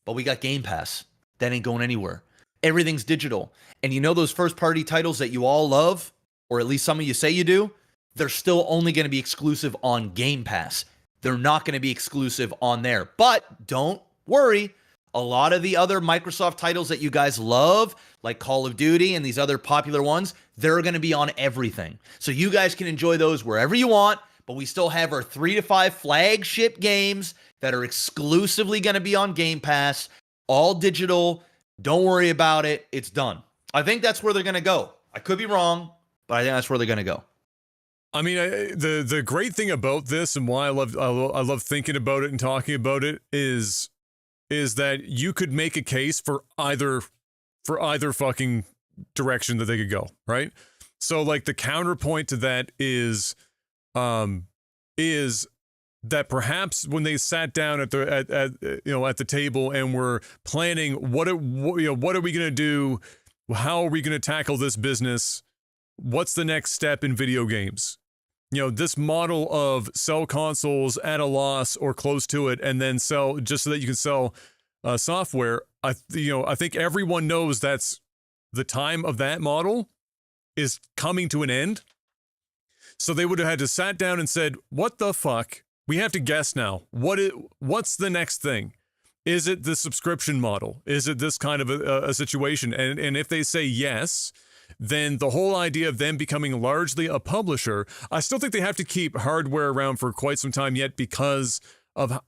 but we got Game Pass. That ain't going anywhere. Everything's digital. And you know those first-party titles that you all love, or at least some of you say you do, they're still only going to be exclusive on Game Pass. They're not going to be exclusive on there. But don't worry. A lot of the other Microsoft titles that you guys love, like Call of Duty and these other popular ones, they're going to be on everything. So you guys can enjoy those wherever you want, but we still have our 3 to 5 flagship games that are exclusively going to be on Game Pass, all digital. Don't worry about it. It's done. I think that's where they're going to go. I could be wrong, but I think that's where they're going to go. I mean, the great thing about this and why I love thinking about it and talking about it is that you could make a case for either fucking direction that they could go, right? So like the counterpoint to that is that perhaps when they sat down at the table and were planning what are we going to do, how are we going to tackle this business, what's the next step in video games? This model of sell consoles at a loss or close to it, and then sell just so that you can sell software. I think everyone knows that's the time of that model is coming to an end. So they would have had to sat down and said, "What the fuck? We have to guess now. What's the next thing? Is it the subscription model? Is it this kind of a situation?" And if they say yes, then the whole idea of them becoming largely a publisher, I still think they have to keep hardware around for quite some time yet because of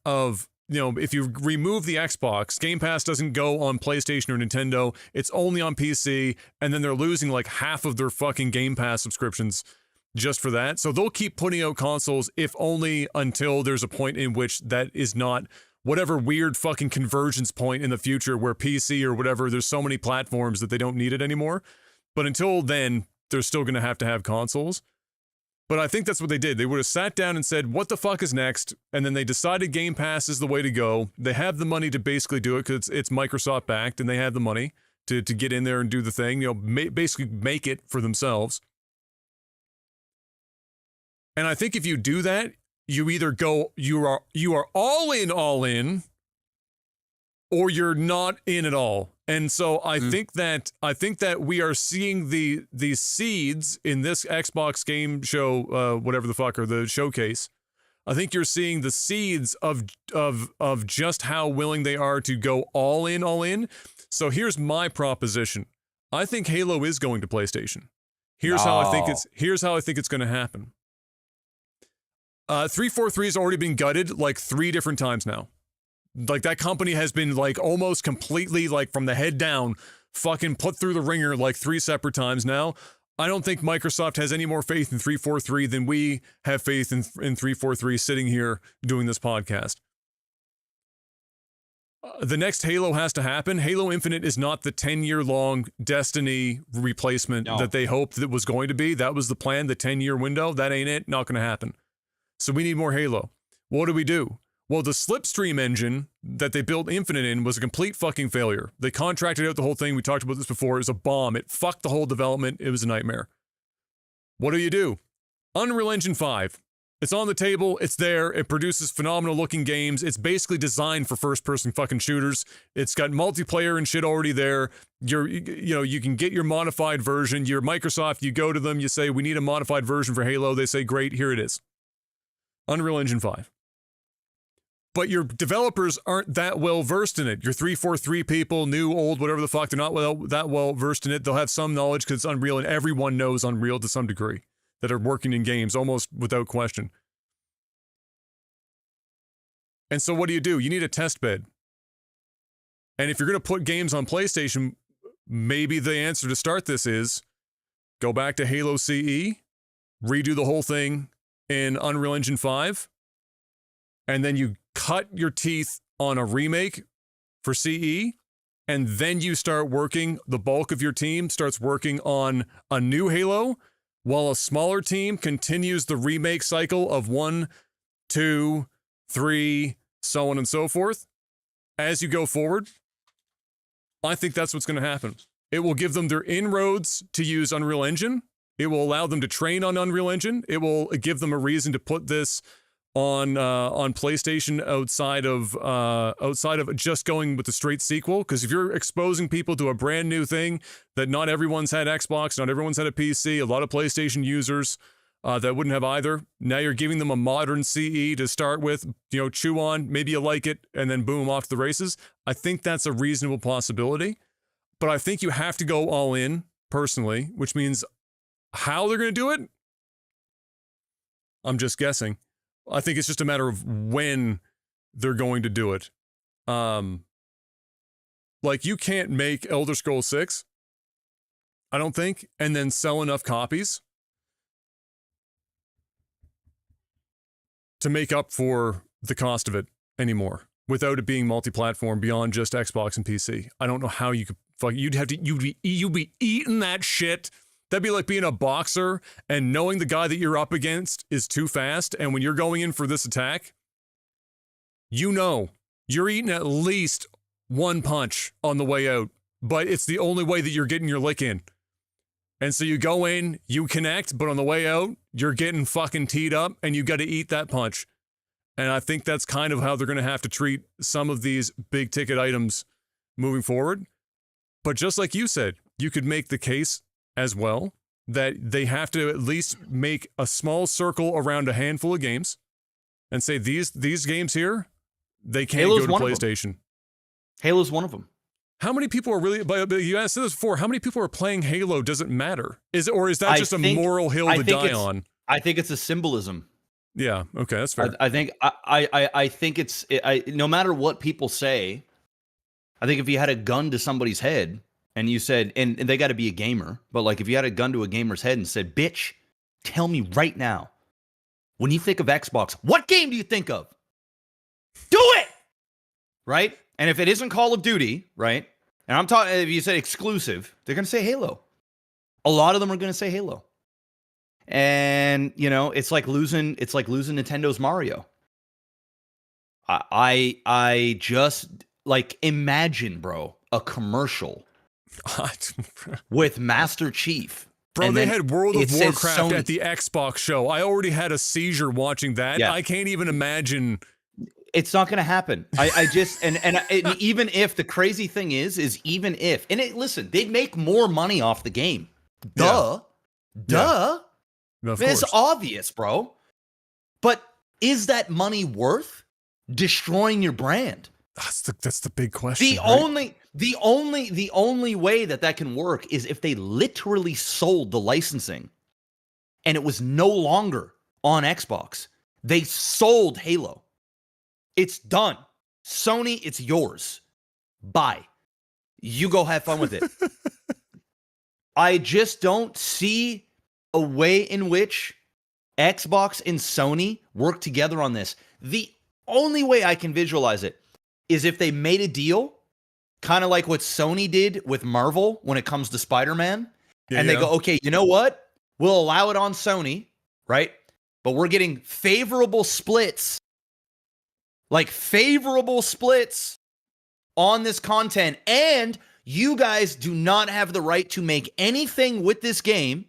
if you remove the Xbox, Game Pass doesn't go on PlayStation or Nintendo. It's only on PC, and then they're losing like half of their fucking Game Pass subscriptions just for that. So they'll keep putting out consoles, if only until there's a point in which that is not whatever weird fucking convergence point in the future where PC or whatever, there's so many platforms that they don't need it anymore. But until then, they're still going to have consoles. But I think that's what they did. They would have sat down and said, what the fuck is next? And then they decided Game Pass is the way to go. They have the money to basically do it because it's Microsoft backed, and they have the money to get in there and do the thing, basically make it for themselves. And I think if you do that, you either go, you are all in, or you're not in at all. And so I think that we are seeing the seeds in this Xbox game show, whatever the fuck, or the showcase. I think you're seeing the seeds of just how willing they are to go all in. So here's my proposition. I think Halo is going to PlayStation. Here's how I think it's going to happen. 343 has already been gutted like 3 different times now. Like that company has been like almost completely like from the head down fucking put through the ringer like 3 separate times now. I don't think Microsoft has any more faith in 343 than we have faith in 343 sitting here doing this podcast. The next Halo has to happen. Halo Infinite is not the 10-year-long Destiny replacement that they hoped that was going to be. That was the plan, the 10-year window. That ain't it. Not going to happen. So we need more Halo. What do? Well, the Slipstream engine that they built Infinite in was a complete fucking failure. They contracted out the whole thing. We talked about this before. It was a bomb. It fucked the whole development. It was a nightmare. What do? Unreal Engine 5. It's on the table. It's there. It produces phenomenal looking games. It's basically designed for first person fucking shooters. It's got multiplayer and shit already there. You can get your modified version. You're Microsoft. You go to them. You say, we need a modified version for Halo. They say, great. Here it is. Unreal Engine 5. But your developers aren't that well versed in it. Your 343 people, new, old, whatever the fuck, they're not that well versed in it. They'll have some knowledge because it's Unreal, and everyone knows Unreal to some degree that are working in games almost without question. And so what do? You need a test bed. And if you're going to put games on PlayStation, maybe the answer to start this is go back to Halo CE, redo the whole thing in Unreal Engine 5, and then you cut your teeth on a remake for CE, and then you start working, the bulk of your team starts working on a new Halo, while a smaller team continues the remake cycle of 1, 2, 3, so on and so forth. As you go forward, I think that's what's going to happen. It will give them their inroads to use Unreal Engine. It will allow them to train on Unreal Engine. It will give them a reason to put this on PlayStation outside of just going with the straight sequel. Because if you're exposing people to a brand new thing that not everyone's had Xbox, not everyone's had a PC, a lot of PlayStation users that wouldn't have either. Now you're giving them a modern CE to start with, chew on, maybe you like it, and then boom, off to the races. I think that's a reasonable possibility. But I think you have to go all in, personally, which means how they're going to do it, I'm just guessing. I think it's just a matter of when they're going to do it. Like, you can't make Elder Scrolls 6, I don't think, and then sell enough copies to make up for the cost of it anymore without it being multi-platform beyond just Xbox and PC. I don't know how you could you'd be eating that shit. That'd be like being a boxer and knowing the guy that you're up against is too fast, and when you're going in for this attack, you're eating at least one punch on the way out, but it's the only way that you're getting your lick in. And so you go in, you connect, but on the way out, you're getting fucking teed up, and you got to eat that punch. And I think that's kind of how they're going to have to treat some of these big ticket items moving forward. But just like you said, you could make the case as well that they have to at least make a small circle around a handful of games and say these games here, they can't Halo's go to PlayStation. Halo's one of them. How many people are really, but you asked this before, how many people are playing Halo? Does it matter? Is that just a moral hill to die on? I think it's a symbolism. Yeah, okay, that's fair. I think it's no matter what people say, I think if you had a gun to somebody's head and you said, and they got to be a gamer, but like if you had a gun to a gamer's head and said, bitch, tell me right now, when you think of Xbox, what game do you think of? Do it! Right? And if it isn't Call of Duty, right? And I'm talking, if you said exclusive, they're going to say Halo. A lot of them are going to say Halo. And, it's like losing Nintendo's Mario. I just, like, imagine, bro, a commercial with Master Chief. Bro, they had World of Warcraft at the Xbox show. I already had a seizure watching that. Yeah. I can't even imagine. It's not going to happen. I just, and even if, the crazy thing is even if, listen, they'd make more money off the game. Duh. Yeah. It's obvious, bro. But is that money worth destroying your brand? That's the big question. The only way that can work is if they literally sold the licensing and it was no longer on Xbox. They sold Halo. It's done. Sony, it's yours. Bye. You go have fun with it. I just don't see a way in which Xbox and Sony work together on this. The only way I can visualize it is if they made a deal, kind of like what Sony did with Marvel when it comes to Spider-Man. And they go, okay, you know what? We'll allow it on Sony, right? But we're getting favorable splits on this content. And you guys do not have the right to make anything with this game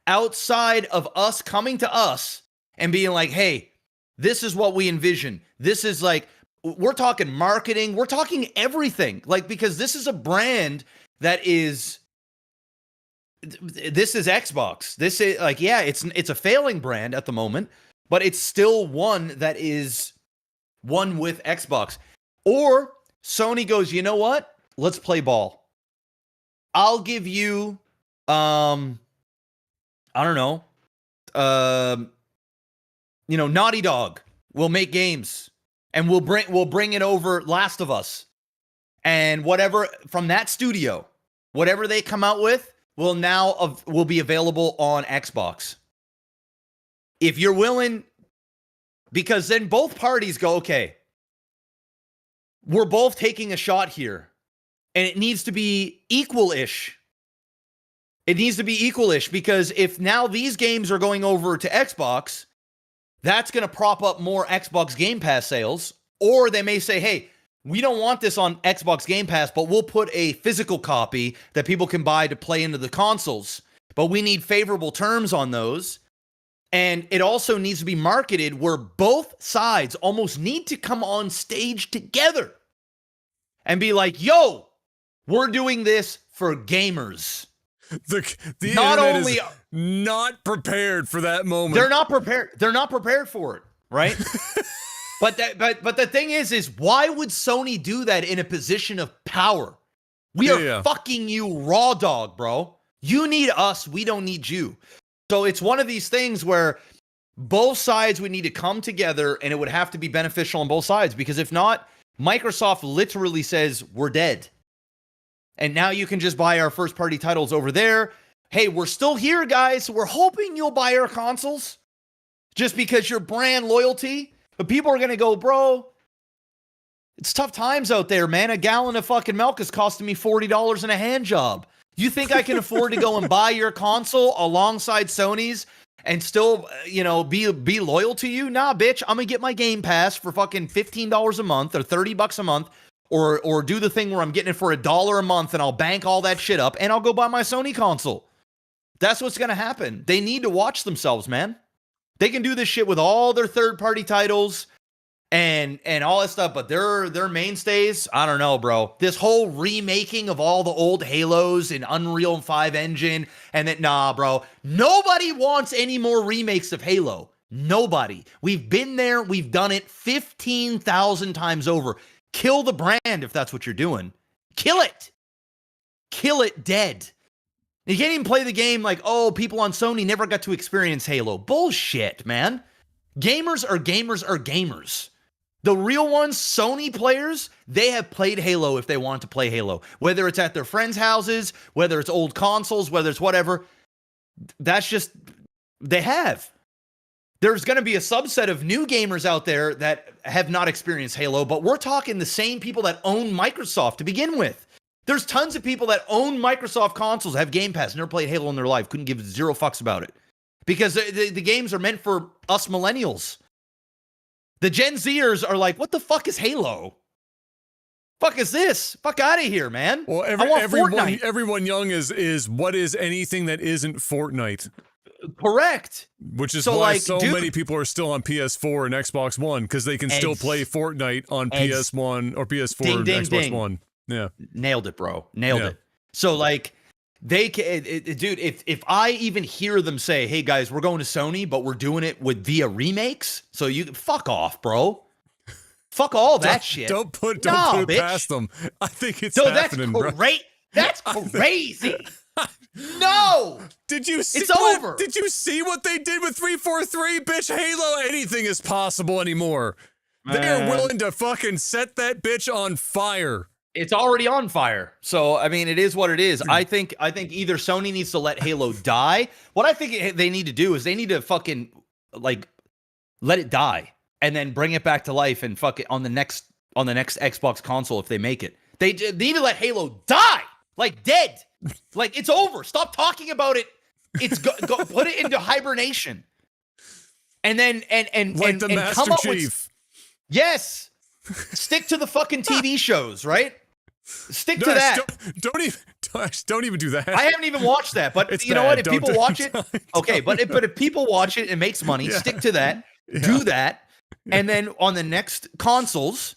outside of us coming to us and being like, hey, this is what we envision. This is like, we're talking marketing. We're talking everything. Like, because this is a brand that is, this is Xbox. This is like, yeah, it's a failing brand at the moment, but it's still one that is one with Xbox. Or Sony goes, you know what? Let's play ball. I'll give you, I don't know, Naughty Dog will make games, and we'll bring it over Last of Us, and whatever from that studio, whatever they come out with will be available on Xbox. If you're willing, because then both parties go, okay, we're both taking a shot here, and it needs to be equal-ish. It needs to be equal-ish, because if now these games are going over to Xbox, that's going to prop up more Xbox Game Pass sales. Or they may say, hey, we don't want this on Xbox Game Pass, but we'll put a physical copy that people can buy to play into the consoles. But we need favorable terms on those. And it also needs to be marketed where both sides almost need to come on stage together and be like, yo, we're doing this for gamers. The not only is not prepared for that moment. They're not prepared. They're not prepared for it, right? but the thing is why would Sony do that in a position of power? We are fucking you raw dog, bro. You need us. We don't need you. So it's one of these things where both sides would need to come together, and it would have to be beneficial on both sides, because if not, Microsoft literally says we're dead. And now you can just buy our first-party titles over there. Hey, we're still here, guys. We're hoping you'll buy our consoles just because your brand loyalty. But people are going to go, bro, it's tough times out there, man. A gallon of fucking milk is costing me $40 in a hand job. You think I can afford to go and buy your console alongside Sony's and still, be loyal to you? Nah, bitch. I'm going to get my Game Pass for fucking $15 a month or $30 a month. Or do the thing where I'm getting it for $1 a month, and I'll bank all that shit up, and I'll go buy my Sony console. That's what's going to happen. They need to watch themselves, man. They can do this shit with all their third-party titles and all that stuff, but their mainstays, I don't know, bro. This whole remaking of all the old Halos in Unreal 5 engine, and that, nah, bro. Nobody wants any more remakes of Halo. Nobody. We've been there. We've done it 15,000 times over. Kill the brand if that's what you're doing. Kill it. Kill it dead. You can't even play the game like, oh, people on Sony never got to experience Halo. Bullshit, man. Gamers are gamers are gamers. The real ones, Sony players, they have played Halo if they want to play Halo. Whether it's at their friends' houses, whether it's old consoles, whether it's whatever. That's just, they have. There's going to be a subset of new gamers out there that have not experienced Halo, but we're talking the same people that own Microsoft to begin with. There's tons of people that own Microsoft consoles, have Game Pass, never played Halo in their life, couldn't give zero fucks about it. Because the games are meant for us millennials. The Gen Zers are like, what the fuck is Halo? Fuck is this? Fuck out of here, man. Well, everyone young is what is anything that isn't Fortnite. Correct. Which is why many people are still on PS4 and Xbox One, because they can still play Fortnite on PS1 or PS4 and Xbox One. Yeah. Nailed it, bro. Nailed it. So they can, dude, if I even hear them say, hey guys, we're going to Sony, but we're doing it via remakes. So you fuck off, bro. Fuck all that shit. Don't put it past them. I think it's happening, bro. That's crazy. No! Did you see it's over. Did you see what they did with 343? Bitch, Halo, anything is possible anymore. They are willing to fucking set that bitch on fire. It's already on fire. So, I mean, it is what it is. I think either Sony needs to let Halo die. What I think they need to do is they need to fucking, let it die and then bring it back to life and fuck it on the next Xbox console if they make it. They need to let Halo die. Dead. It's over. Stop talking about it. It's go put it into hibernation. And then the Master come up Chief. With, yes. Stick to the fucking TV shows, right? Stick to that. Don't don't even do that. I haven't even watched that, but It's you know what? bad. If people watch it, okay. But if people watch it and makes money, Yeah. stick to that. Yeah. Do that, and then on the next consoles,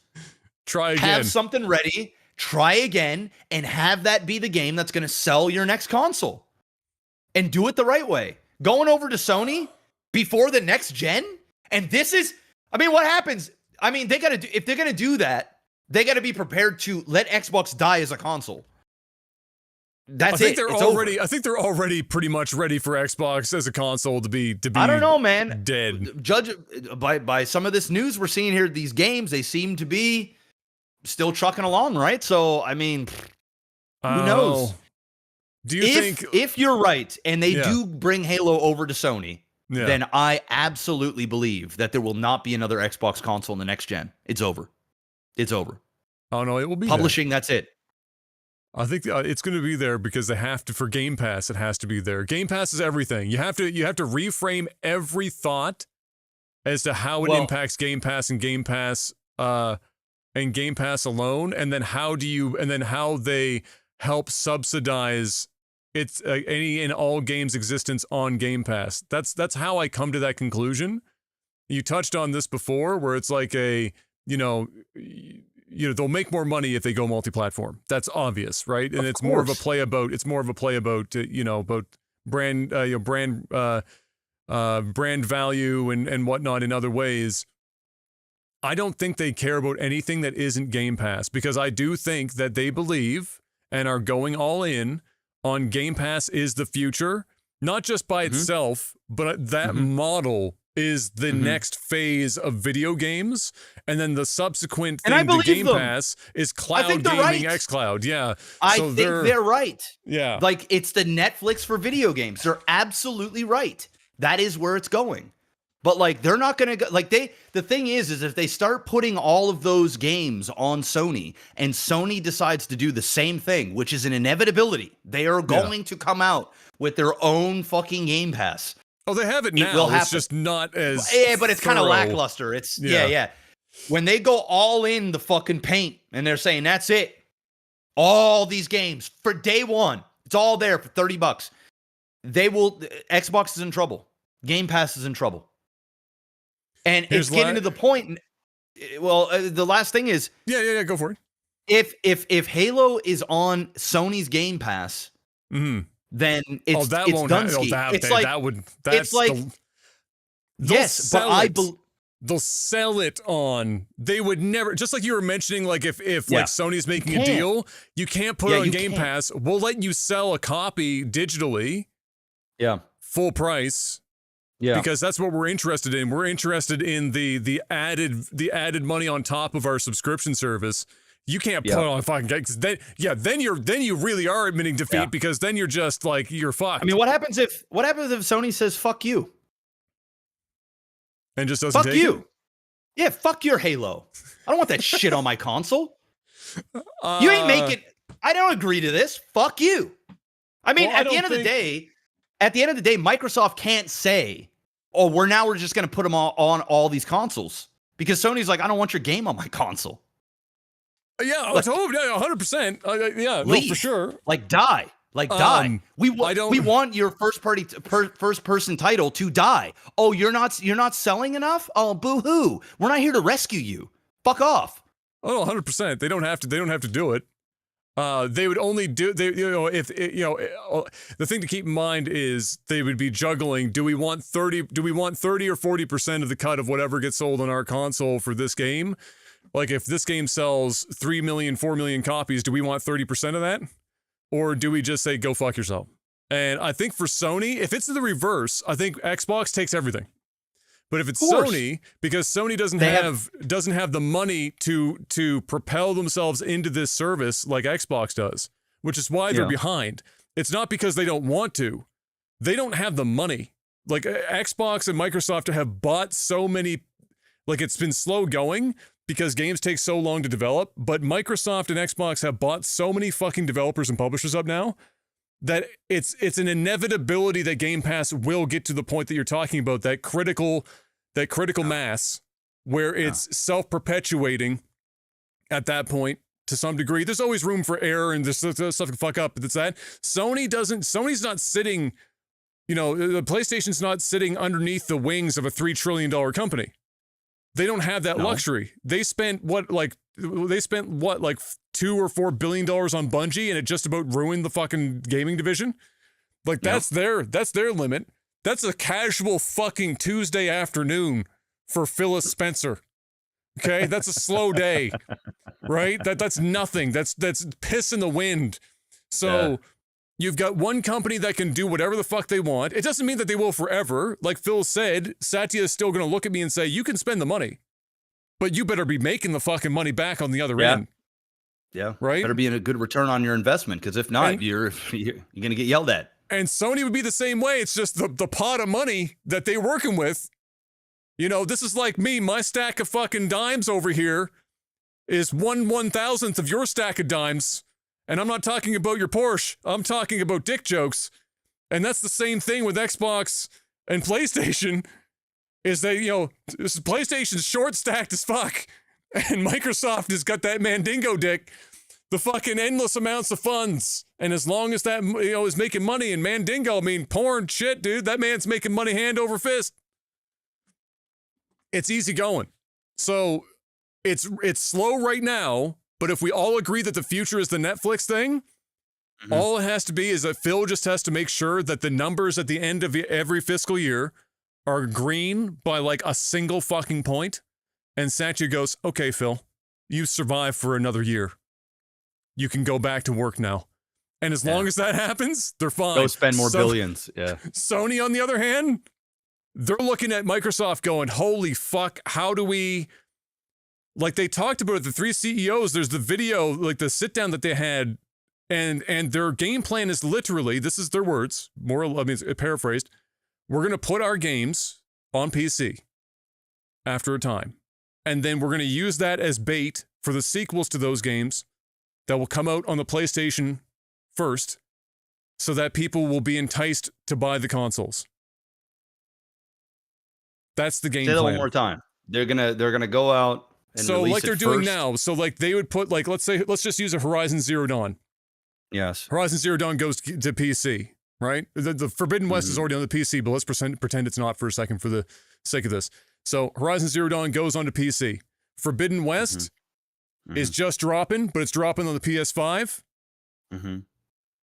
Try again. have something ready. Try again, and have that be the game that's going to sell your next console. And do it the right way. Going over to Sony before the next gen, and this is, I mean, what happens? I mean, they got to if they're going to do that, they got to be prepared to let Xbox die as a console. That's it. It's over. I think they're already pretty much ready for Xbox as a console to be. I don't know, man. Dead. Judge by some of this news we're seeing here, these games, they seem to be still trucking along, right? So, I mean, who knows? Do you think if you're right and they do bring Halo over to Sony, then I absolutely believe that there will not be another Xbox console in the next gen. It's over. It's over. Oh no, it will be publishing. That's it. I think it's going to be there because they have to, for Game Pass, it has to be there. Game Pass is everything. You have to reframe every thought as to how it impacts Game Pass and Game Pass alone, and then how they help subsidize its any and all games' existence on Game Pass. That's how I come to that conclusion. You touched on this before, where it's like they'll make more money if they go multi-platform. That's obvious, right? And it's more of a play about about brand brand value and whatnot in other ways. I don't think they care about anything that isn't Game Pass, because I do think that they believe and are going all in on Game Pass is the future, not just by itself, but that model is the next phase of video games, and then the subsequent thing to Game Pass is cloud gaming, xCloud. Yeah, I think they're right. Yeah, like it's the Netflix for video games. They're absolutely right. That is where it's going. But like they're not gonna go, like the thing is if they start putting all of those games on Sony and Sony decides to do the same thing, which is an inevitability, they are going to come out with their own fucking Game Pass. Oh, they have it now. It's just not as but it's kind of lackluster. It's when they go all in the fucking paint and they're saying that's it, all these games for day one, it's all there for $30. Xbox is in trouble. Game Pass is in trouble. And it's getting to the point. Well, the last thing is, go for it. If Halo is on Sony's Game Pass, then it's they'll sell it on. They would never, just like you were mentioning, like if like Sony's making a deal, you can't put it on Game Pass. We'll let you sell a copy digitally, full price. Yeah, because that's what we're interested in. We're interested in the added money on top of our subscription service. You can't put on fucking games. Then you really are admitting defeat, because then you're just like, you're fucked. I mean, what happens if Sony says fuck you and just doesn't fuck take you? It? Yeah, fuck your Halo. I don't want that shit on my console. You ain't making. I don't agree to this. Fuck you. I mean, at the end of the day, Microsoft can't say, "Oh, we're just going to put them on all these consoles," because Sony's like, "I don't want your game on my console." Yeah, like, 100%. Yeah, no, for sure. Like die. We want your first person title to die. Oh, you're not selling enough? Oh, boo-hoo. We're not here to rescue you. Fuck off. Oh, 100%. They don't have to do it. They would only do the thing to keep in mind is they would be juggling. Do we want 30 or 40% of the cut of whatever gets sold on our console for this game? Like if this game sells 3 million, 4 million copies, do we want 30% of that? Or do we just say, go fuck yourself? And I think for Sony, if it's the reverse, I think Xbox takes everything. But if it's Sony, because Sony doesn't have the money to propel themselves into this service like Xbox does, which is why they're behind. It's not because they don't want to. They don't have the money. Like Xbox and Microsoft have bought so many, like it's been slow going because games take so long to develop, but Microsoft and Xbox have bought so many fucking developers and publishers up now that it's an inevitability that Game Pass will get to the point that you're talking about, that critical mass where it's self-perpetuating at that point to some degree. There's always room for error and this stuff can fuck up, but it's that. Sony's not sitting, the PlayStation's not sitting underneath the wings of a $3 trillion company. They don't have that luxury. They spent like $2 or $4 billion on Bungie, and it just about ruined the fucking gaming division. Like that's their limit. That's a casual fucking Tuesday afternoon for Phyllis Spencer. Okay, that's a slow day, right? That's nothing. That's piss in the wind. So you've got one company that can do whatever the fuck they want. It doesn't mean that they will forever. Like Phil said, Satya is still going to look at me and say, you can spend the money, but you better be making the fucking money back on the other end. Yeah. Right? Better be in a good return on your investment, because if not, you're going to get yelled at. And Sony would be the same way. It's just the pot of money that they're working with. This is like me. My stack of fucking dimes over here is 1/1000th of your stack of dimes. And I'm not talking about your Porsche. I'm talking about dick jokes. And that's the same thing with Xbox and PlayStation, is that, PlayStation's short stacked as fuck. And Microsoft has got that Mandingo dick, the fucking endless amounts of funds. And as long as that, is making money, and Mandingo, I mean, porn, shit, dude, that man's making money hand over fist. It's easy going. So it's slow right now, but if we all agree that the future is the Netflix thing, all it has to be is that Phil just has to make sure that the numbers at the end of every fiscal year are green by like a single fucking point. And Satya goes, okay, Phil, you survived for another year. You can go back to work now. And as long as that happens, they're fine. Go spend more billions. Yeah. Sony, on the other hand, they're looking at Microsoft going, holy fuck, how do we... Like they talked about it, the three CEOs, there's the video, like the sit down that they had, and their game plan is literally, this is their words, paraphrased, we're going to put our games on PC after a time. And then we're going to use that as bait for the sequels to those games that will come out on the PlayStation first, so that people will be enticed to buy the consoles. That's the game plan. Say that one more time. They're gonna go out and so release like they're it doing first. now. So like they would put like let's just use a Horizon Zero Dawn. Yes. Horizon Zero Dawn goes to PC, right? The Forbidden West is already on the PC, but let's pretend it's not for a second for the sake of this. So Horizon Zero Dawn goes onto PC. Forbidden West is just dropping, but it's dropping on the PS5.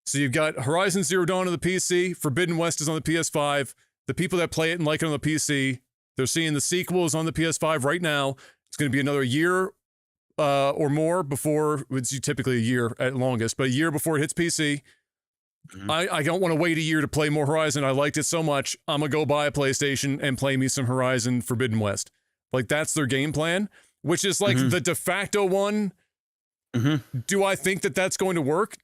So you've got Horizon Zero Dawn on the PC. Forbidden West is on the PS5. The people that play it and like it on the PC, they're seeing the sequels on the PS5 right now. It's going to be another year or more before, it's typically a year at longest, but a year before it hits PC. I don't want to wait a year to play more Horizon. I liked it so much. I'm going to go buy a PlayStation and play me some Horizon Forbidden West. Like that's their game plan, which is like the de facto one. Do I think that that's going to work?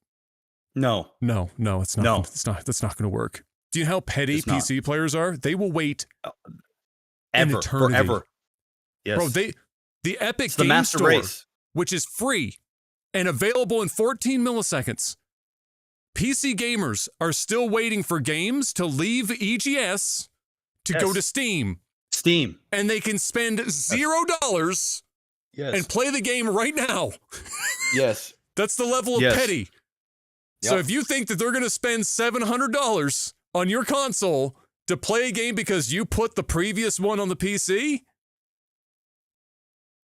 No, it's not. No. That's not going to work. Do you know how petty PC players are? They will wait forever. Yes. Bro, the Epic the Game master Store, race, which is free and available in 14 milliseconds. PC gamers are still waiting for games to leave EGS to go to Steam. And they can spend $0 and play the game right now. Yes. That's the level of petty. So if you think that they're going to spend $700 on your console to play a game because you put the previous one on the PC,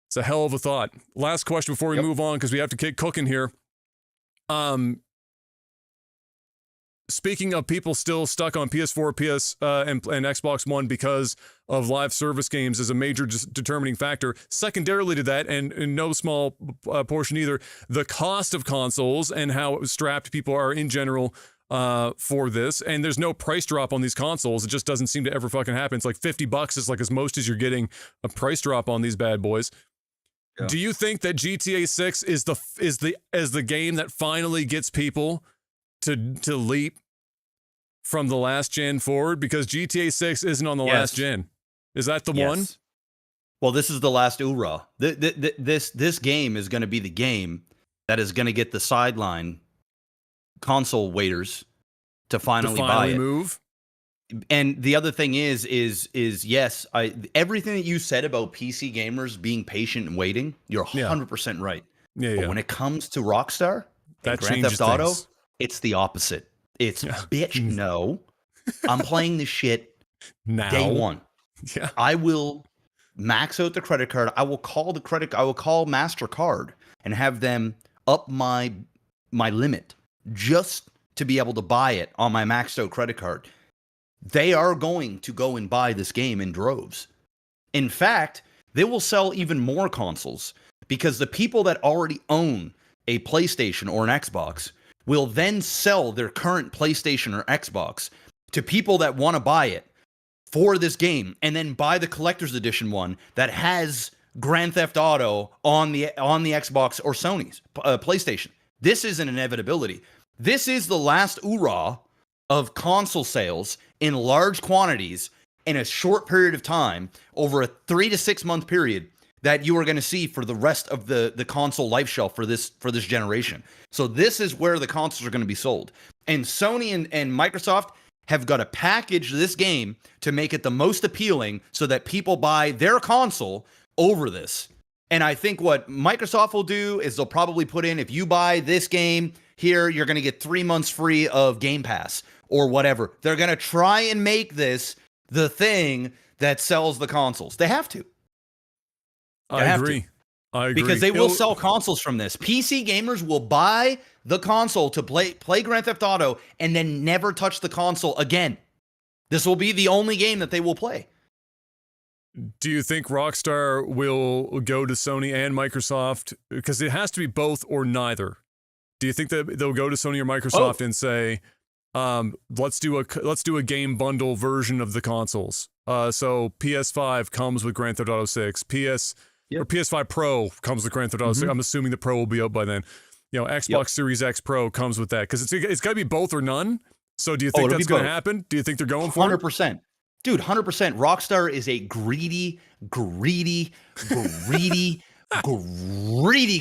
it's a hell of a thought. Last question before we move on, because we have to get cooking here. Speaking of people still stuck on PS4, and Xbox One because of live service games is a major determining factor. Secondarily to that, and in no small portion either, the cost of consoles and how strapped people are in general for this. And there's no price drop on these consoles. It just doesn't seem to ever fucking happen. It's like $50 is like as most as you're getting a price drop on these bad boys. Yeah. Do you think that GTA 6 is the game that finally gets people to leap from the last gen forward? Because GTA 6 isn't on the last gen. Is that the one? Well, this is the last hoorah. This game is going to be the game that is going to get the sideline console waiters to finally buy it. Move. And the other thing is yes, everything that you said about PC gamers being patient and waiting, you're 100% right. Yeah, But yeah. when it comes to Rockstar and That Grand changes Theft Auto, things. it's the opposite. It's Yeah. bitch, no. I'm playing this shit day Now. one. Yeah. I will max out the credit card. I will call MasterCard and have them up my limit just to be able to buy it on my maxed out credit card. They are going to go and buy this game in droves. In fact, they will sell even more consoles because the people that already own a PlayStation or an Xbox will then sell their current PlayStation or Xbox to people that want to buy it for this game, and then buy the collector's edition one that has Grand Theft Auto on the Xbox or Sony's PlayStation. This is an inevitability. This is the last hoorah of console sales in large quantities in a short period of time over a 3 to 6 month period that you are going to see for the rest of the console life shelf for this generation. So this is where the consoles are going to be sold. And Sony and Microsoft have got to package this game to make it the most appealing so that people buy their console over this. And I think what Microsoft will do is they'll probably put in, if you buy this game here, you're going to get 3 months free of Game Pass or whatever. They're going to try and make this the thing that sells the consoles. They have to. I agree. Because they will sell consoles from this. PC gamers will buy the console to play Grand Theft Auto and then never touch the console again. This will be the only game that they will play. Do you think Rockstar will go to Sony and Microsoft? Because it has to be both or neither. Do you think that they'll go to Sony or Microsoft and say, let's do a game bundle version of the consoles? So PS5 comes with Grand Theft Auto 6, or PS5 Pro comes with Grand Theft Auto 6. I'm assuming the Pro will be out by then. You know, Xbox Series X Pro comes with that because it's got to be both or none. So do you think that's going to happen? Do you think they're going for 100%? Dude, 100%. Rockstar is a greedy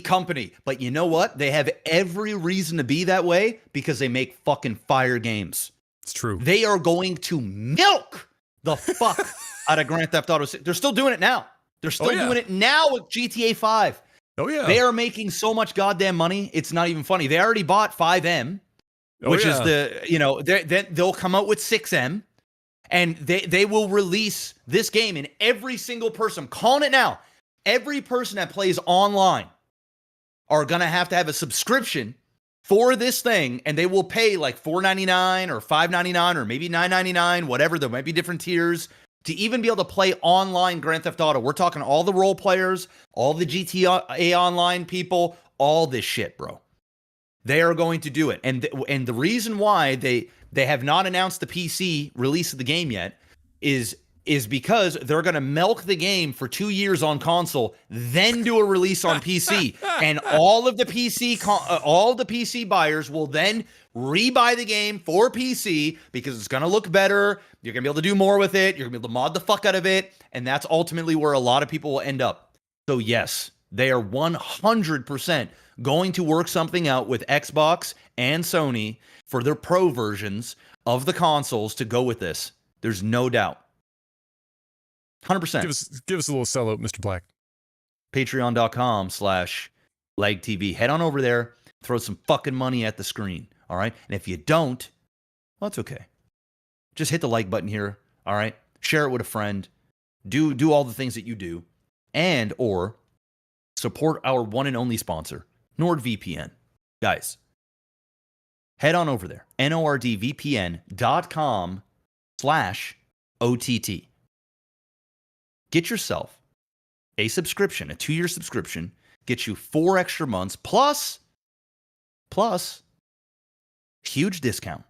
company. But you know what? They have every reason to be that way because they make fucking fire games. It's true. They are going to milk the fuck out of Grand Theft Auto 6. They're still doing it now. They're still doing it now with GTA 5. Oh, yeah. They are making so much goddamn money. It's not even funny. They already bought 5M, which is they'll come out with 6M, and they will release this game, and every single person, I'm calling it now, every person that plays online are going to have a subscription for this thing, and they will pay like $4.99 or $5.99 or maybe $9.99, whatever. There might be different tiers to even be able to play online Grand Theft Auto. We're talking all the role players, all the GTA Online people, all this shit, bro. They are going to do it. And the reason why they have not announced the PC release of the game yet is because they're going to milk the game for 2 years on console, then do a release on PC. And all the PC buyers will then rebuy the game for PC because it's going to look better. You're going to be able to do more with it. You're going to be able to mod the fuck out of it. And that's ultimately where a lot of people will end up. So yes, they are 100% going to work something out with Xbox and Sony for their pro versions of the consoles to go with this. There's no doubt. 100%. Give us a little sellout, Mr. Black. Patreon.com/LagTV. Head on over there, throw some fucking money at the screen, all right? And if you don't, well, it's okay. Just hit the like button here, all right? Share it with a friend. Do all the things that you do. And or support our one and only sponsor, NordVPN. Guys, head on over there, nordvpn.com/OTT. Get yourself a subscription, a 2-year subscription, gets you 4 extra months, plus huge discount.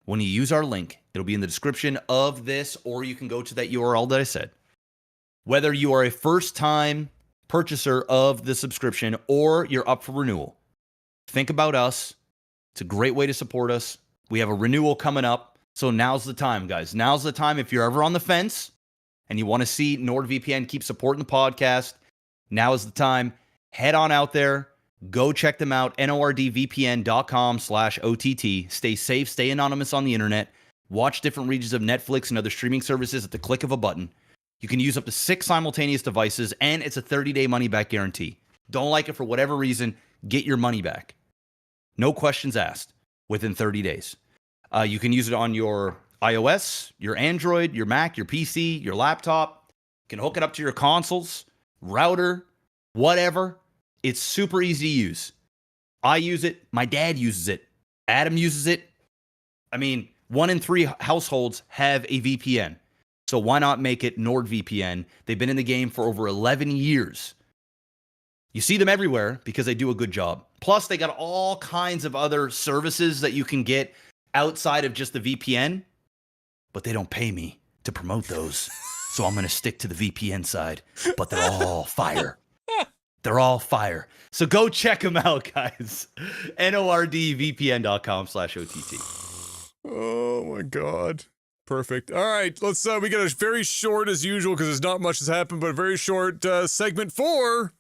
When you use our link, it'll be in the description of this, or you can go to that URL that I said. Whether you are a first-time purchaser of the subscription or you're up for renewal, think about us. It's a great way to support us. We have a renewal coming up, so now's the time, guys. Now's the time. If you're ever on the fence and you want to see NordVPN keep supporting the podcast, now is the time. Head on out there. Go check them out. nordvpn.com/OTT. Stay safe. Stay anonymous on the internet. Watch different regions of Netflix and other streaming services at the click of a button. You can use up to 6 simultaneous devices, and it's a 30-day money-back guarantee. don't like it for whatever reason, get your money back. No questions asked within 30 days. You can use it on your iOS, your Android, your Mac, your PC, your laptop. You can hook it up to your consoles, router, whatever. It's super easy to use. I use it. My dad uses it. Adam uses it. I mean, 1 in 3 households have a VPN. So why not make it NordVPN? They've been in the game for over 11 years. You see them everywhere because they do a good job. Plus, they got all kinds of other services that you can get outside of just the VPN, but they don't pay me to promote those. So I'm going to stick to the VPN side, but they're all fire. They're all fire. So go check them out, guys. NORDVPN.com/OTT. Oh my God. Perfect. All right, let's we got a very short as usual because there's not much has happened, but a very short segment 4.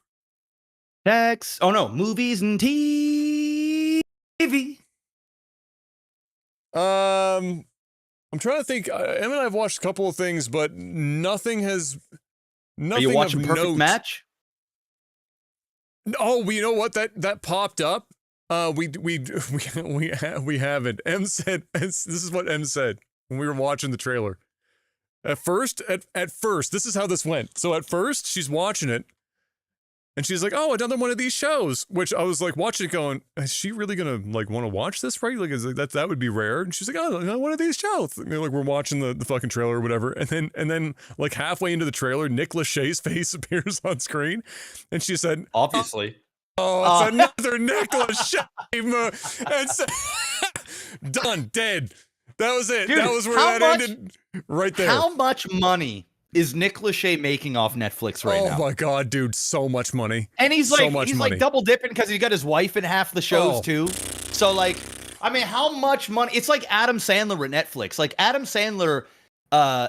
Text. Oh no, movies and TV. I'm trying to think. Em and I have watched a couple of things, but nothing has. Nothing Are you watching of Perfect note. Match? Oh, you know what? That popped up. We haven't. Em said this is what Em said when we were watching the trailer. At first, this is how this went. So at first, she's watching it, and she's like, "Oh, another one of these shows." Which I was like watching it, going, "Is she really gonna like want to watch this? Right? Like, that would be rare." And she's like, "Oh, another one of these shows." You know, like we're watching the fucking trailer or whatever, and then like halfway into the trailer, Nick Lachey's face appears on screen, and she said, Obviously. "Oh, it's another Nick Lachey." And so, done, dead. That was it. Dude, that was where how that much- ended. Right there. How much money is Nick Lachey making off Netflix right now? Oh my God, dude, so much money. And he's So like, much he's money. like double dipping because he got his wife in half the shows Oh. too. So like, I mean, how much money? It's like Adam Sandler at Netflix. Like Adam Sandler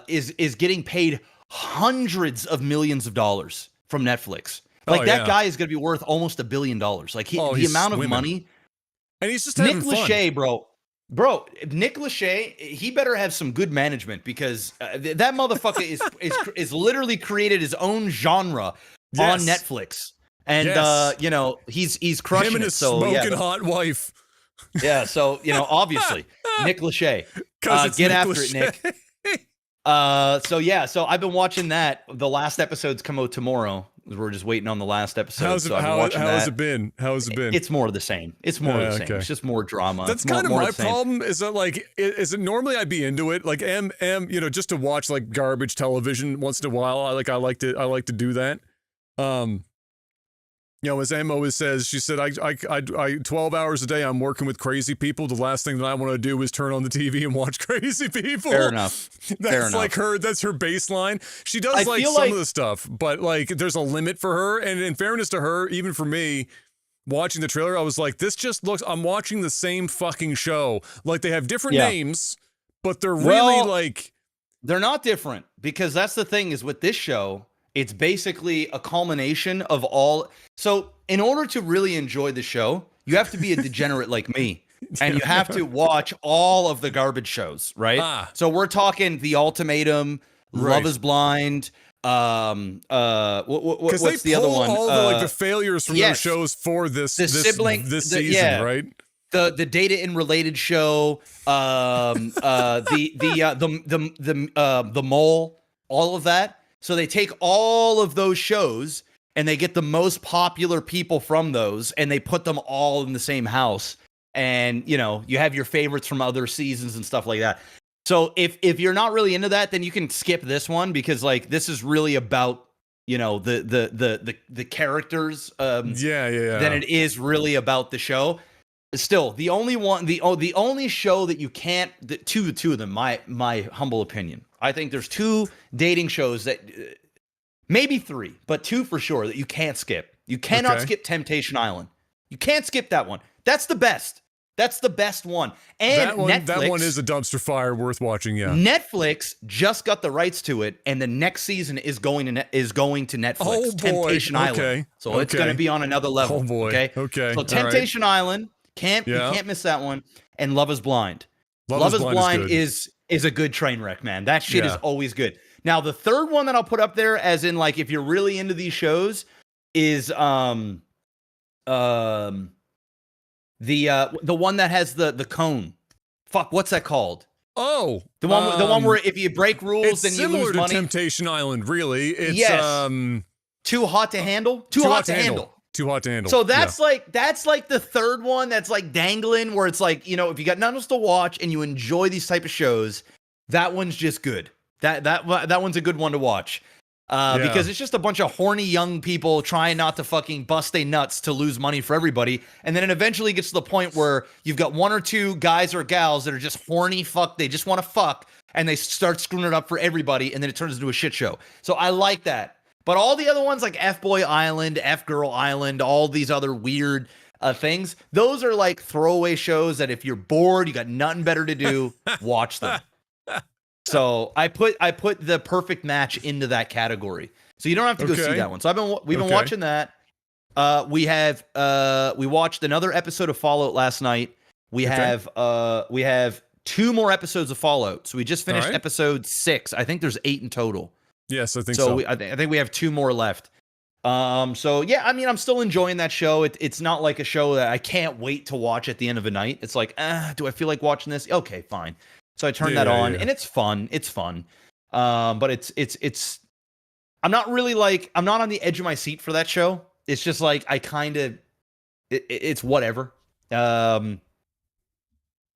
is getting paid hundreds of millions of dollars from Netflix. Like that guy is going to be worth almost $1 billion. Like the he's amount of swimming. money. And he's just Nick having fun. Lachey, bro, Nick Lachey, he better have some good management because that motherfucker is literally created his own genre on Yes. Netflix, and Yes. you know he's crushing Him and it. his So smoking hot wife. yeah, so you know obviously Nick Lachey, 'Cause it's get Nick after Lachey. it, Nick. So I've been watching that. The last episodes come out tomorrow. We're just waiting on the last episode. How's it, so I've been how watching that. has it been? How has it been? It's more of the same. It's more of the same. Okay. It's just more drama. That's It's more- kind of more my the same. problem. Is that like, is it normally I'd be into it? Like, you know, just to watch like garbage television once in a while. I like to do that. You know, as Em always says, she said, I 12 hours a day, I'm working with crazy people. The last thing that I want to do is turn on the TV and watch crazy people. Fair enough. That's Fair like that's her baseline. She does I like feel some like- of the stuff, but like there's a limit for her. And in fairness to her, even for me, watching the trailer, I was like, this just looks, I'm watching the same fucking show. Like they have different Yeah. names, but they're really Well, like, They're not different because that's the thing is with this show, it's basically a culmination of all. So in order to really enjoy the show, you have to be a degenerate like me. And you have to watch all of the garbage shows, right? Ah. So we're talking The Ultimatum, Right. Love is Blind, because what's they the other pull one? all the like the failures from yes. those shows for this sibling- this the- season, yeah. right? The Data in Related show, the Mole, all of that. So they take all of those shows and they get the most popular people from those and they put them all in the same house. And you know, you have your favorites from other seasons and stuff like that. So if you're not really into that, then you can skip this one because like this is really about, you know, the characters Yeah. than it is really about the show. Still, the only one, the only show that you can't, two of them, my humble opinion. I think there's 2 dating shows that, maybe 3, but 2 for sure that you can't skip. You cannot Okay. skip Temptation Island. You can't skip that one. That's the best. That's the best one. And that one is a dumpster fire worth watching. Yeah. Netflix just got the rights to it, and the next season is going to Netflix. Oh, boy. Temptation Okay. Island. So it's Okay. going to be on another level. Oh boy. Okay. Okay. So All right. Temptation Island you Yeah. can't miss that one, and Love is Blind. Love is Blind good. is a good train wreck, man. That shit is Yeah. always good. Now the third one that I'll put up there, as in like if you're really into these shows, is um the one that has the cone. Fuck, what's that called? Oh, The one where if you break rules, it's then you similar lose to money. Temptation Island, really. It's Yes. Too hot to handle. Too hot to handle. Too hot to handle. So that's like the third one that's like dangling, where it's like, if you got nothing else to watch and you enjoy these type of shows, that one's just good. That one's a good one to watch. Because it's just a bunch of horny young people trying not to fucking bust their nuts to lose money for everybody. And then it eventually gets to the point where you've got one or two guys or gals that are just horny fuck. They just want to fuck, and they start screwing it up for everybody. And then it turns into a shit show. So I like that. But all the other ones like F-Boy Island, F-Girl Island, all these other weird things, those are like throwaway shows that if you're bored, you got nothing better to do, watch them. So I put the perfect match into that category. So you don't have to go see that one. So we've been watching that. We watched another episode of Fallout last night. We have 2 more episodes of Fallout. So we just finished episode 6. I think there's 8 in total. Yes, I think so. I think we have 2 more left. So yeah, I mean, I'm still enjoying that show. It's not like a show that I can't wait to watch at the end of a night. It's like, do I feel like watching this? Okay, fine. So I turned that on, and it's fun. It's fun. But it's. I'm not on the edge of my seat for that show. It's just like I kind of. It's whatever. But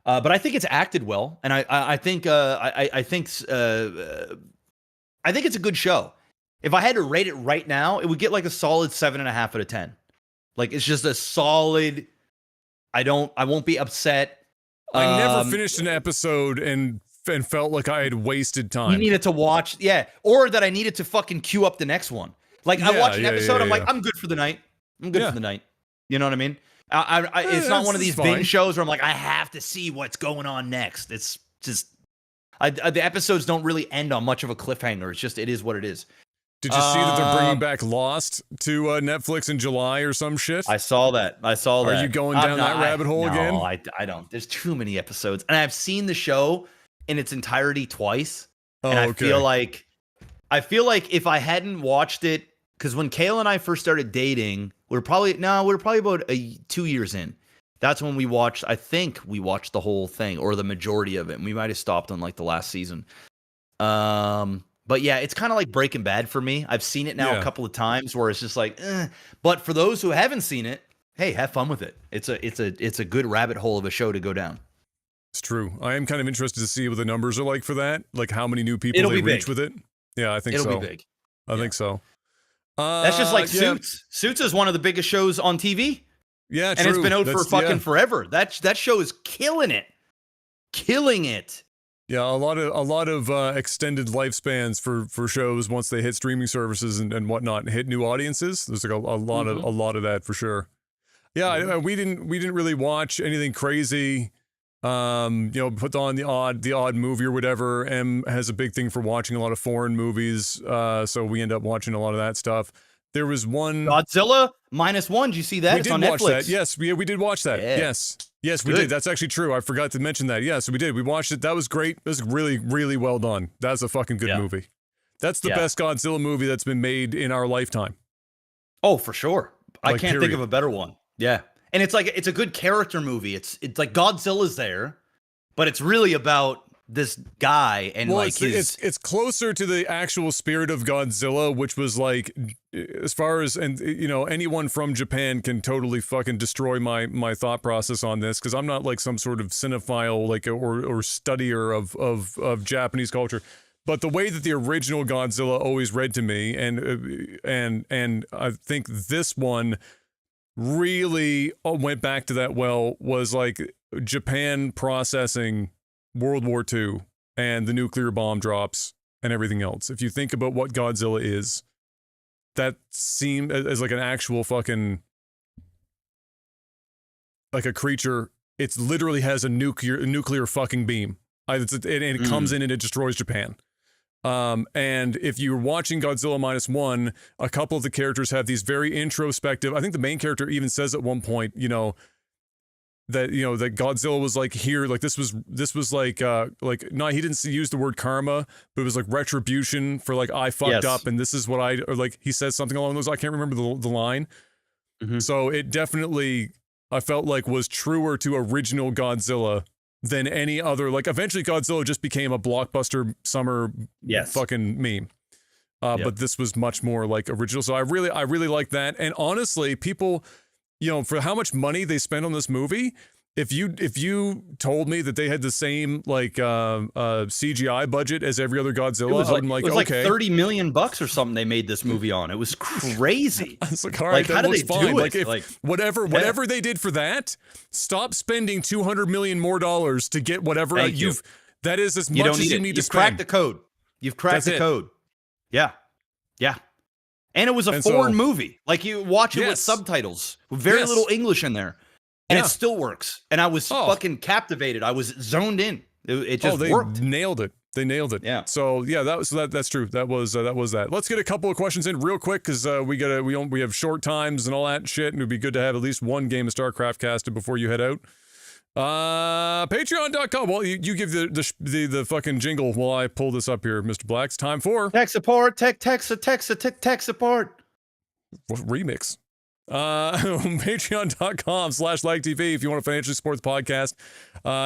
I think it's acted well, and I think it's a good show. If I had to rate it right now, it would get like a solid 7.5 out of 10. Like, it's just a solid. I won't be upset. I never finished an episode and felt like I had wasted time. You needed to watch, or that I needed to fucking queue up the next one. Like, I watched an episode, I'm like, I'm good for the night. I'm good for the night. You know what I mean? It's not one of these binge shows where I'm like, I have to see what's going on next. It's just, the episodes don't really end on much of a cliffhanger. It's just, it is what it is. Did you see that they're bringing back Lost to Netflix in July or some shit? I saw that. Are you going down that rabbit hole again? No, I don't. There's too many episodes. And I've seen the show in its entirety twice. And I feel like if I hadn't watched it, because when Kayla and I first started dating, we were probably about 2 years in. That's when I think we watched the whole thing, or the majority of it. And we might have stopped on like the last season. But yeah, it's kind of like Breaking Bad for me. I've seen it now a couple of times where it's just like, But for those who haven't seen it, hey, have fun with it. It's a good rabbit hole of a show to go down. It's true. I am kind of interested to see what the numbers are like for that. Like how many new people they reach with it. Yeah, I think so. It'll be big. I think so. That's just like Suits. Suits is one of the biggest shows on TV. Yeah, true. And it's been out for fucking forever. That show is killing it. Killing it. Yeah, a lot of extended lifespans for shows once they hit streaming services and whatnot and hit new audiences. There's like a lot of that for sure. Yeah, we didn't really watch anything crazy. Put on the odd movie or whatever. Em has a big thing for watching a lot of foreign movies, so we end up watching a lot of that stuff. There was one Godzilla -1. Did you see that? We did watch that. Yes, we did watch that. Yeah. Yes, we did. That's actually true. I forgot to mention that. Yeah, so we did. We watched it. That was great. It was really, really well done. That's a fucking good movie. That's the best Godzilla movie that's been made in our lifetime. Oh, for sure. I can't think of a better one. Yeah. And it's a good character movie. It's like Godzilla's there, but it's really about this guy and it's closer to the actual spirit of Godzilla, which was like, as far as, and anyone from Japan can totally fucking destroy my thought process on this, because I'm not like some sort of cinephile like or studier of Japanese culture, but the way that the original Godzilla always read to me, and I think this one really went back to that was like Japan processing World War II and the nuclear bomb drops and everything else. If you think about what Godzilla is, that seemed as like an actual fucking, like a creature. It literally has a nuclear fucking beam. And it comes in and it destroys Japan. And if you're watching Godzilla -1, a couple of the characters have these very introspective, I think the main character even says at one point, that Godzilla was like here, like this was like no, he didn't use the word karma, but it was like retribution for like I fucked up, and this is what he says something along those. I can't remember the line, So it definitely, I felt like, was truer to original Godzilla than any other. Like, eventually Godzilla just became a blockbuster summer fucking meme. But this was much more like original. So I really like that. And honestly, people, for how much money they spent on this movie, if you told me that they had the same like CGI budget as every other Godzilla, it was like $30 million or something they made this movie on. It was crazy. It's like, all right, that how looks did they fine. do Like, it? if whatever they did for that, stop spending $200 million more to get whatever that is as much as you need to spend. You've cracked the code. You've cracked the code. Yeah. And it was a foreign movie. Like, you watch it with subtitles, with very little English in there. And it still works. And I was fucking captivated. I was zoned in. It just worked. Nailed it. They nailed it. Yeah. So yeah, that's true. That was that. Let's get a couple of questions in real quick, because we have short times and all that shit, and it'd be good to have at least one game of StarCraft casted before you head out. Patreon.com. Well, you give the fucking jingle while I pull this up here, Mr. Black. It's time for tech support. Tech support. Remix. Patreon.com/LikeTV if you want to financially support the podcast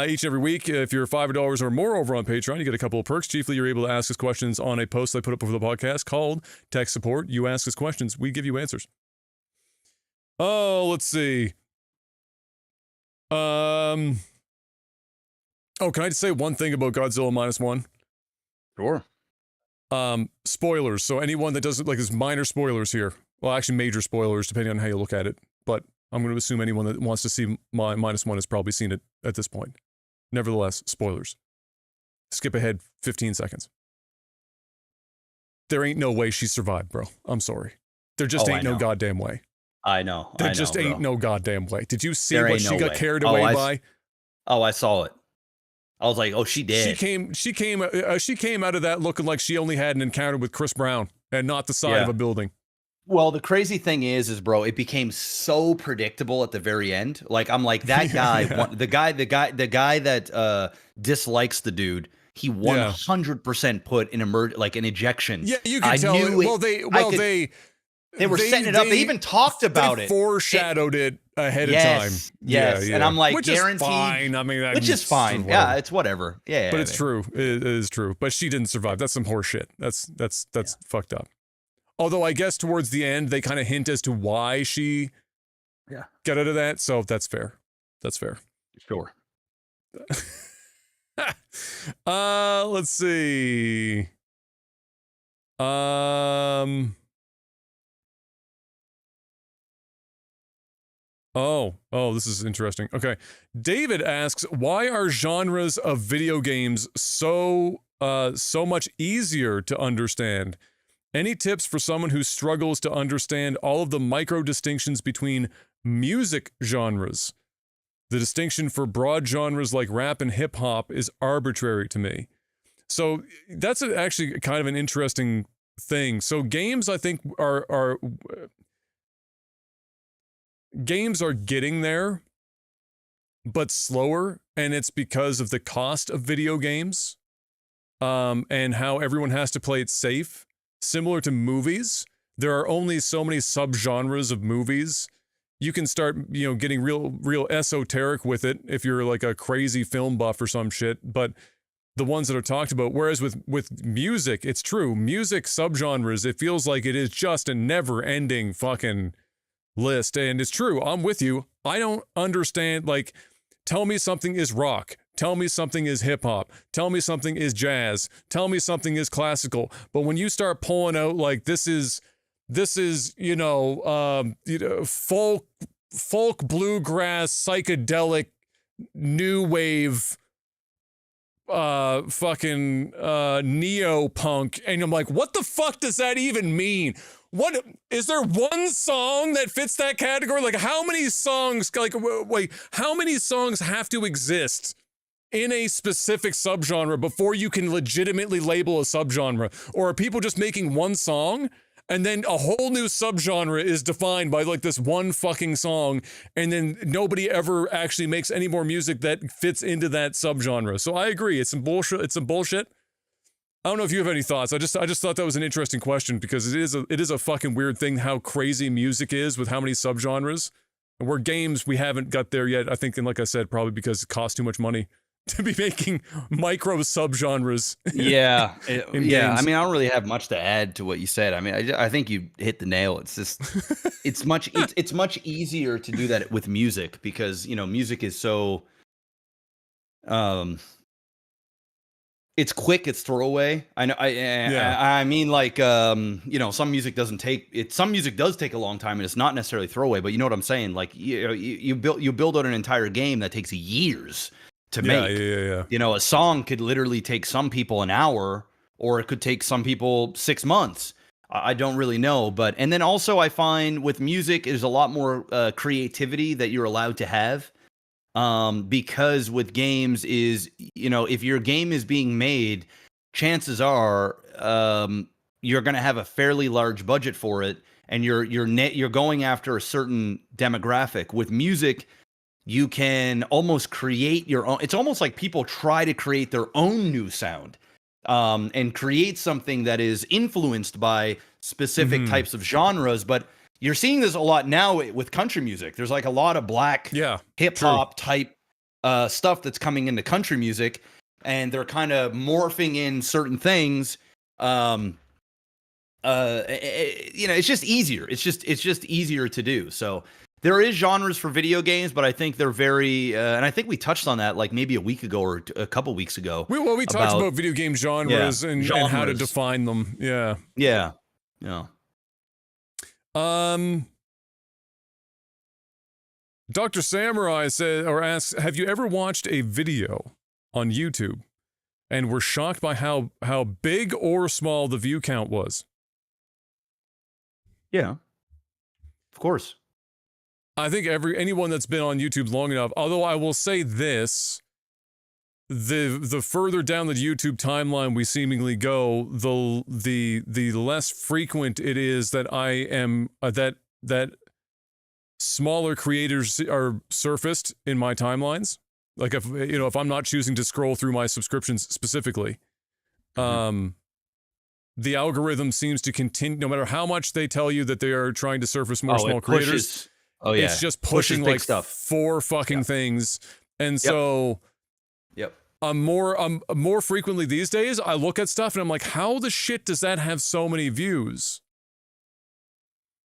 each and every week. If you're $5 or more over on Patreon, you get a couple of perks. Chiefly, you're able to ask us questions on a post I put up over the podcast called Tech Support. You ask us questions, we give you answers. Oh, let's see. Can I just say one thing about Godzilla -1? Sure. Spoilers. So anyone that doesn't like, there's minor spoilers here. Well, actually major spoilers, depending on how you look at it. But I'm going to assume anyone that wants to see -1 has probably seen it at this point. Nevertheless, spoilers. Skip ahead 15 seconds. There ain't no way she survived, bro. I'm sorry. There just ain't no goddamn way. I know. There just ain't no goddamn way. Did you see what she got carried away by? Oh, I saw it. I was like, oh, she did. She came out of that looking like she only had an encounter with Chris Brown and not the side of a building. Well, the crazy thing is, bro, it became so predictable at the very end. Like, I'm like, that guy, the guy that dislikes the dude, he 100% put an an ejection. Yeah, you can tell. They were setting it up. They even talked about it. Foreshadowed it ahead of time. Yes. And I'm like, which guaranteed. Is fine. I mean, which is fine. Yeah, it's whatever. Yeah. But it's true. It is true. But she didn't survive. That's some horse shit. That's fucked up. Although I guess towards the end they kind of hint as to why she got out of that. So that's fair. That's fair. Sure. Let's see. Oh, this is interesting. Okay. David asks, why are genres of video games so much easier to understand? Any tips for someone who struggles to understand all of the micro distinctions between music genres? The distinction for broad genres like rap and hip hop is arbitrary to me. So that's actually kind of an interesting thing. So games, I think, are getting there, but slower, and it's because of the cost of video games, and how everyone has to play it safe. Similar to movies, there are only so many subgenres of movies. You can start, getting real esoteric with it if you're like a crazy film buff or some shit, but the ones that are talked about, whereas with music, it's true. Music subgenres, it feels like it is just a never-ending fucking list, and it's true. I'm with you. I don't understand, like, tell me something is rock. Tell me something is hip hop. Tell me something is jazz. Tell me something is classical. But when you start pulling out like this is folk bluegrass psychedelic new wave fucking neo-punk, and I'm like, what the fuck does that even mean? What is there one song that fits that category? Like, how many songs, like, wait, how many songs have to exist in a specific subgenre before you can legitimately label a subgenre? Or are people just making one song and then a whole new subgenre is defined by like this one fucking song, and then nobody ever actually makes any more music that fits into that subgenre? So I agree, it's some bullshit. I don't know if you have any thoughts. I just thought that was an interesting question because it is a fucking weird thing how crazy music is with how many subgenres. And where games we haven't got there yet. I think, and like I said, probably because it costs too much money to be making micro subgenres. Yeah, games. I mean, I don't really have much to add to what you said. I mean, I think you hit the nail. It's just, it's much easier to do that with music because music is so, it's quick, it's throwaway. I know. I mean, like, some music doesn't take it. Some music does take a long time, and it's not necessarily throwaway. But you know what I'm saying? Like, you build out an entire game that takes years to make. Yeah. A song could literally take some people an hour, or it could take some people 6 months. I don't really know, and then also I find with music there's a lot more creativity that you're allowed to have. Because with games is, if your game is being made, chances are, you're going to have a fairly large budget for it, and you're going after a certain demographic. With music, you can almost create your own. It's almost like people try to create their own new sound, and create something that is influenced by specific types of genres, but you're seeing this a lot now with country music. There's like a lot of black hip hop type stuff that's coming into country music, and they're kind of morphing in certain things. It's just easier. It's just easier to do. So there is genres for video games, but I think they're very, and I think we touched on that like maybe a week ago or a couple weeks ago. We talked about video game genres and how to define them. Yeah. Dr. Samurai asks, have you ever watched a video on YouTube and were shocked by how big or small the view count was? Yeah. Of course. I think anyone that's been on YouTube long enough, although I will say this, the further down the YouTube timeline we seemingly go, the less frequent it is that I am that smaller creators are surfaced in my timelines. Like if I'm not choosing to scroll through my subscriptions specifically, the algorithm seems to continue no matter how much they tell you that they are trying to surface more small creators. It's just pushing like stuff. 4 fucking things, and so. More frequently these days, I look at stuff and I'm like, how the shit does that have so many views?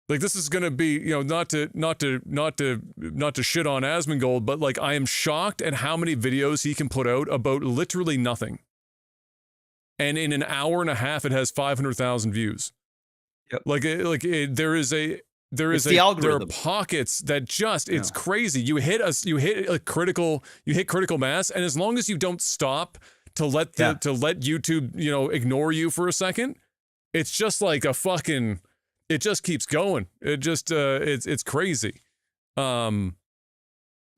Like, this is gonna be, not to shit on Asmongold, but like, I am shocked at how many videos he can put out about literally nothing. And in an hour and a half, it has 500,000 views. There are pockets that just it's crazy. You hit critical mass, and as long as you don't stop to let YouTube ignore you for a second, it's just like a fucking. It just keeps going. It just it's crazy. So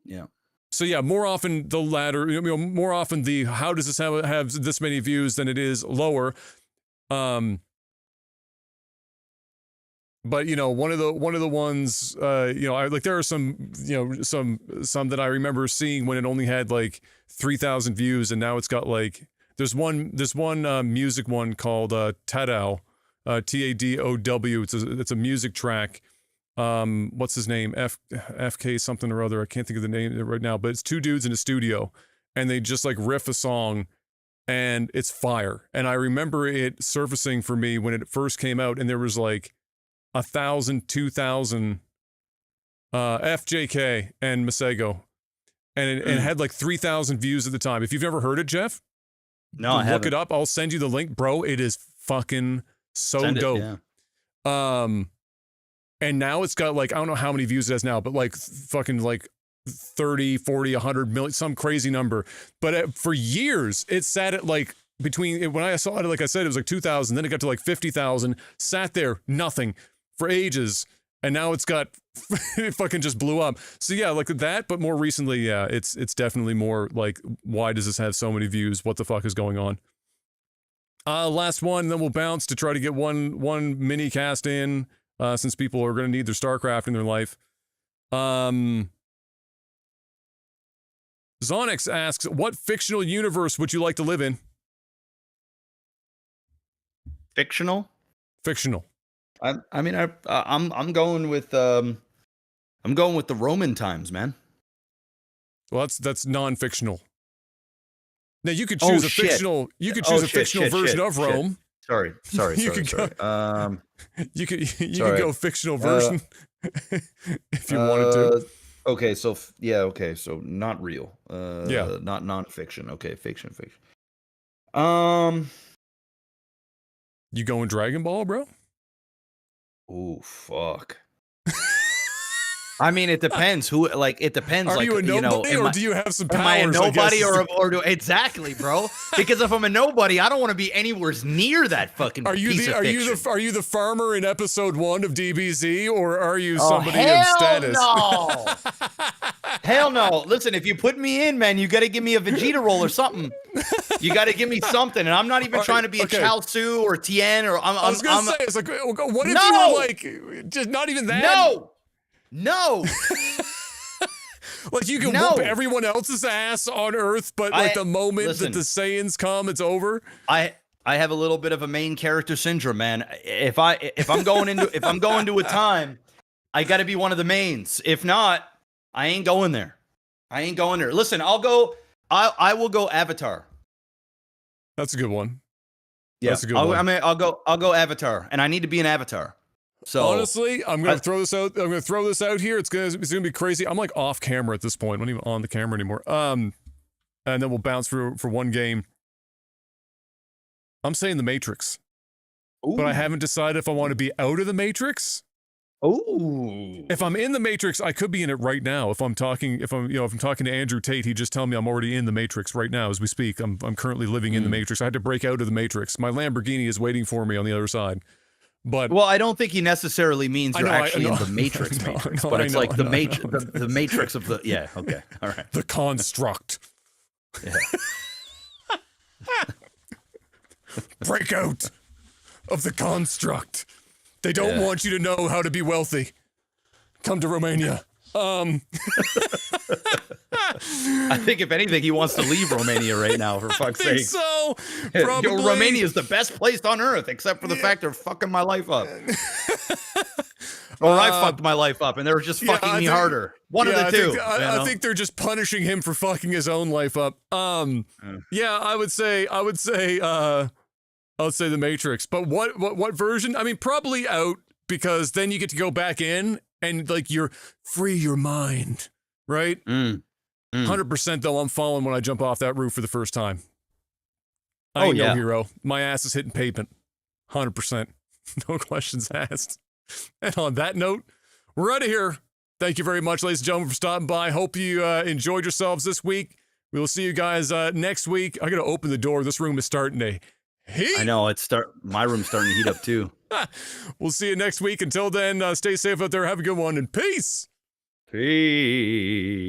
yeah, more often the latter. More often the how does this have this many views than it is lower. But one of the ones, there are some that I remember seeing when it only had like 3,000 views, and now it's got like this one music one called Tadow, Tadow. It's a music track. What's his name? FK something or other. I can't think of the name right now, but it's 2 dudes in a studio, and they just like riff a song, and it's fire. And I remember it surfacing for me when it first came out, and there was like 1,000, 2,000, FJK and Masego, and it had like 3,000 views at the time. If you've never heard it, Jeff, no, I haven't. Look it up. I'll send you the link, bro. It is fucking so dope. And now it's got like, I don't know how many views it has now, but like fucking like 30, 40, 100 million, some crazy number. But for years, it sat at like when I saw it, like I said, it was like 2,000. Then it got to like 50,000. Sat there, nothing for ages, and now it's got it fucking just blew up. So yeah, like that, but more recently, yeah, it's definitely more like, why does this have so many views? What the fuck is going on? Last one, then we'll bounce to try to get one mini cast in, since people are going to need their StarCraft in their life. Zonix asks, what fictional universe would you like to live in? Fictional. Fictional. I'm going with the Roman times, man. Well, that's non-fictional. Now you could Oh, choose a shit. fictional. You could choose a Shit, fictional version of shit. Rome. Sorry. You could Sorry. You could Sorry. go fictional version if you wanted to. Okay, so so not real. Yeah. Not nonfiction. Okay, fiction. You going Dragon Ball, bro? Oh fuck. I mean, it depends. It depends. Are like, you a nobody, or do you have some powers? Am I a nobody, I or do exactly, bro? Because if I'm a nobody, I don't want to be anywhere near that fucking. Are you the farmer in episode 1 of DBZ, or are you somebody of hell status? No. Hell no. Listen, if you put me in, man, you got to give me a Vegeta roll or something. You got to give me something, and I'm not even trying to be a Chaozu or Tien or I was gonna say, it's like, what if you were like just not even that? No. Like you can whoop everyone else's ass on Earth, but like the moment that the Saiyans come, it's over. I have a little bit of a main character syndrome, man. If I'm going into a time, I got to be one of the mains. If not, I ain't going there. Listen, I will go Avatar. That's a good one. Yeah, that's a good one. I'll go Avatar, and I need to be an Avatar. So honestly, I'm gonna throw this out. I'm gonna throw this out here. It's gonna be crazy. I'm like off camera at this point. I'm not even on the camera anymore. And then we'll bounce through for one game. I'm saying the Matrix. Ooh. But I haven't decided if I want to be out of the Matrix. Oh. If I'm in the Matrix, I could be in it right now. If I'm talking to Andrew Tate, he just tell me I'm already in the Matrix right now as we speak. I'm currently living in the Matrix. I had to break out of the Matrix. My Lamborghini is waiting for me on the other side. But I don't think he necessarily means you're actually in the Matrix, but it's like the Matrix of the okay, all right, the construct. Yeah. Break out of the construct. They don't want you to know how to be wealthy. Come to Romania. I think if anything, he wants to leave Romania right now, for fuck's sake. So, probably. Romania is the best place on earth, except for the fact they're fucking my life up. Or I fucked my life up, and they were just fucking me harder. One of the two. I think they're just punishing him for fucking his own life up. Yeah, I would say the Matrix. But what version? I mean, probably out, because then you get to go back in and like you're free your mind, right? 100% though, I'm falling when I jump off that roof for the first time. I ain't no hero. My ass is hitting pavement. 100%. No questions asked. And on that note, we're out of here. Thank you very much, ladies and gentlemen, for stopping by. Hope you enjoyed yourselves this week. We will see you guys next week. I got to open the door. This room is starting to heat. I know. My room's starting to heat up too. We'll see you next week. Until then, stay safe out there. Have a good one, and peace. Peace.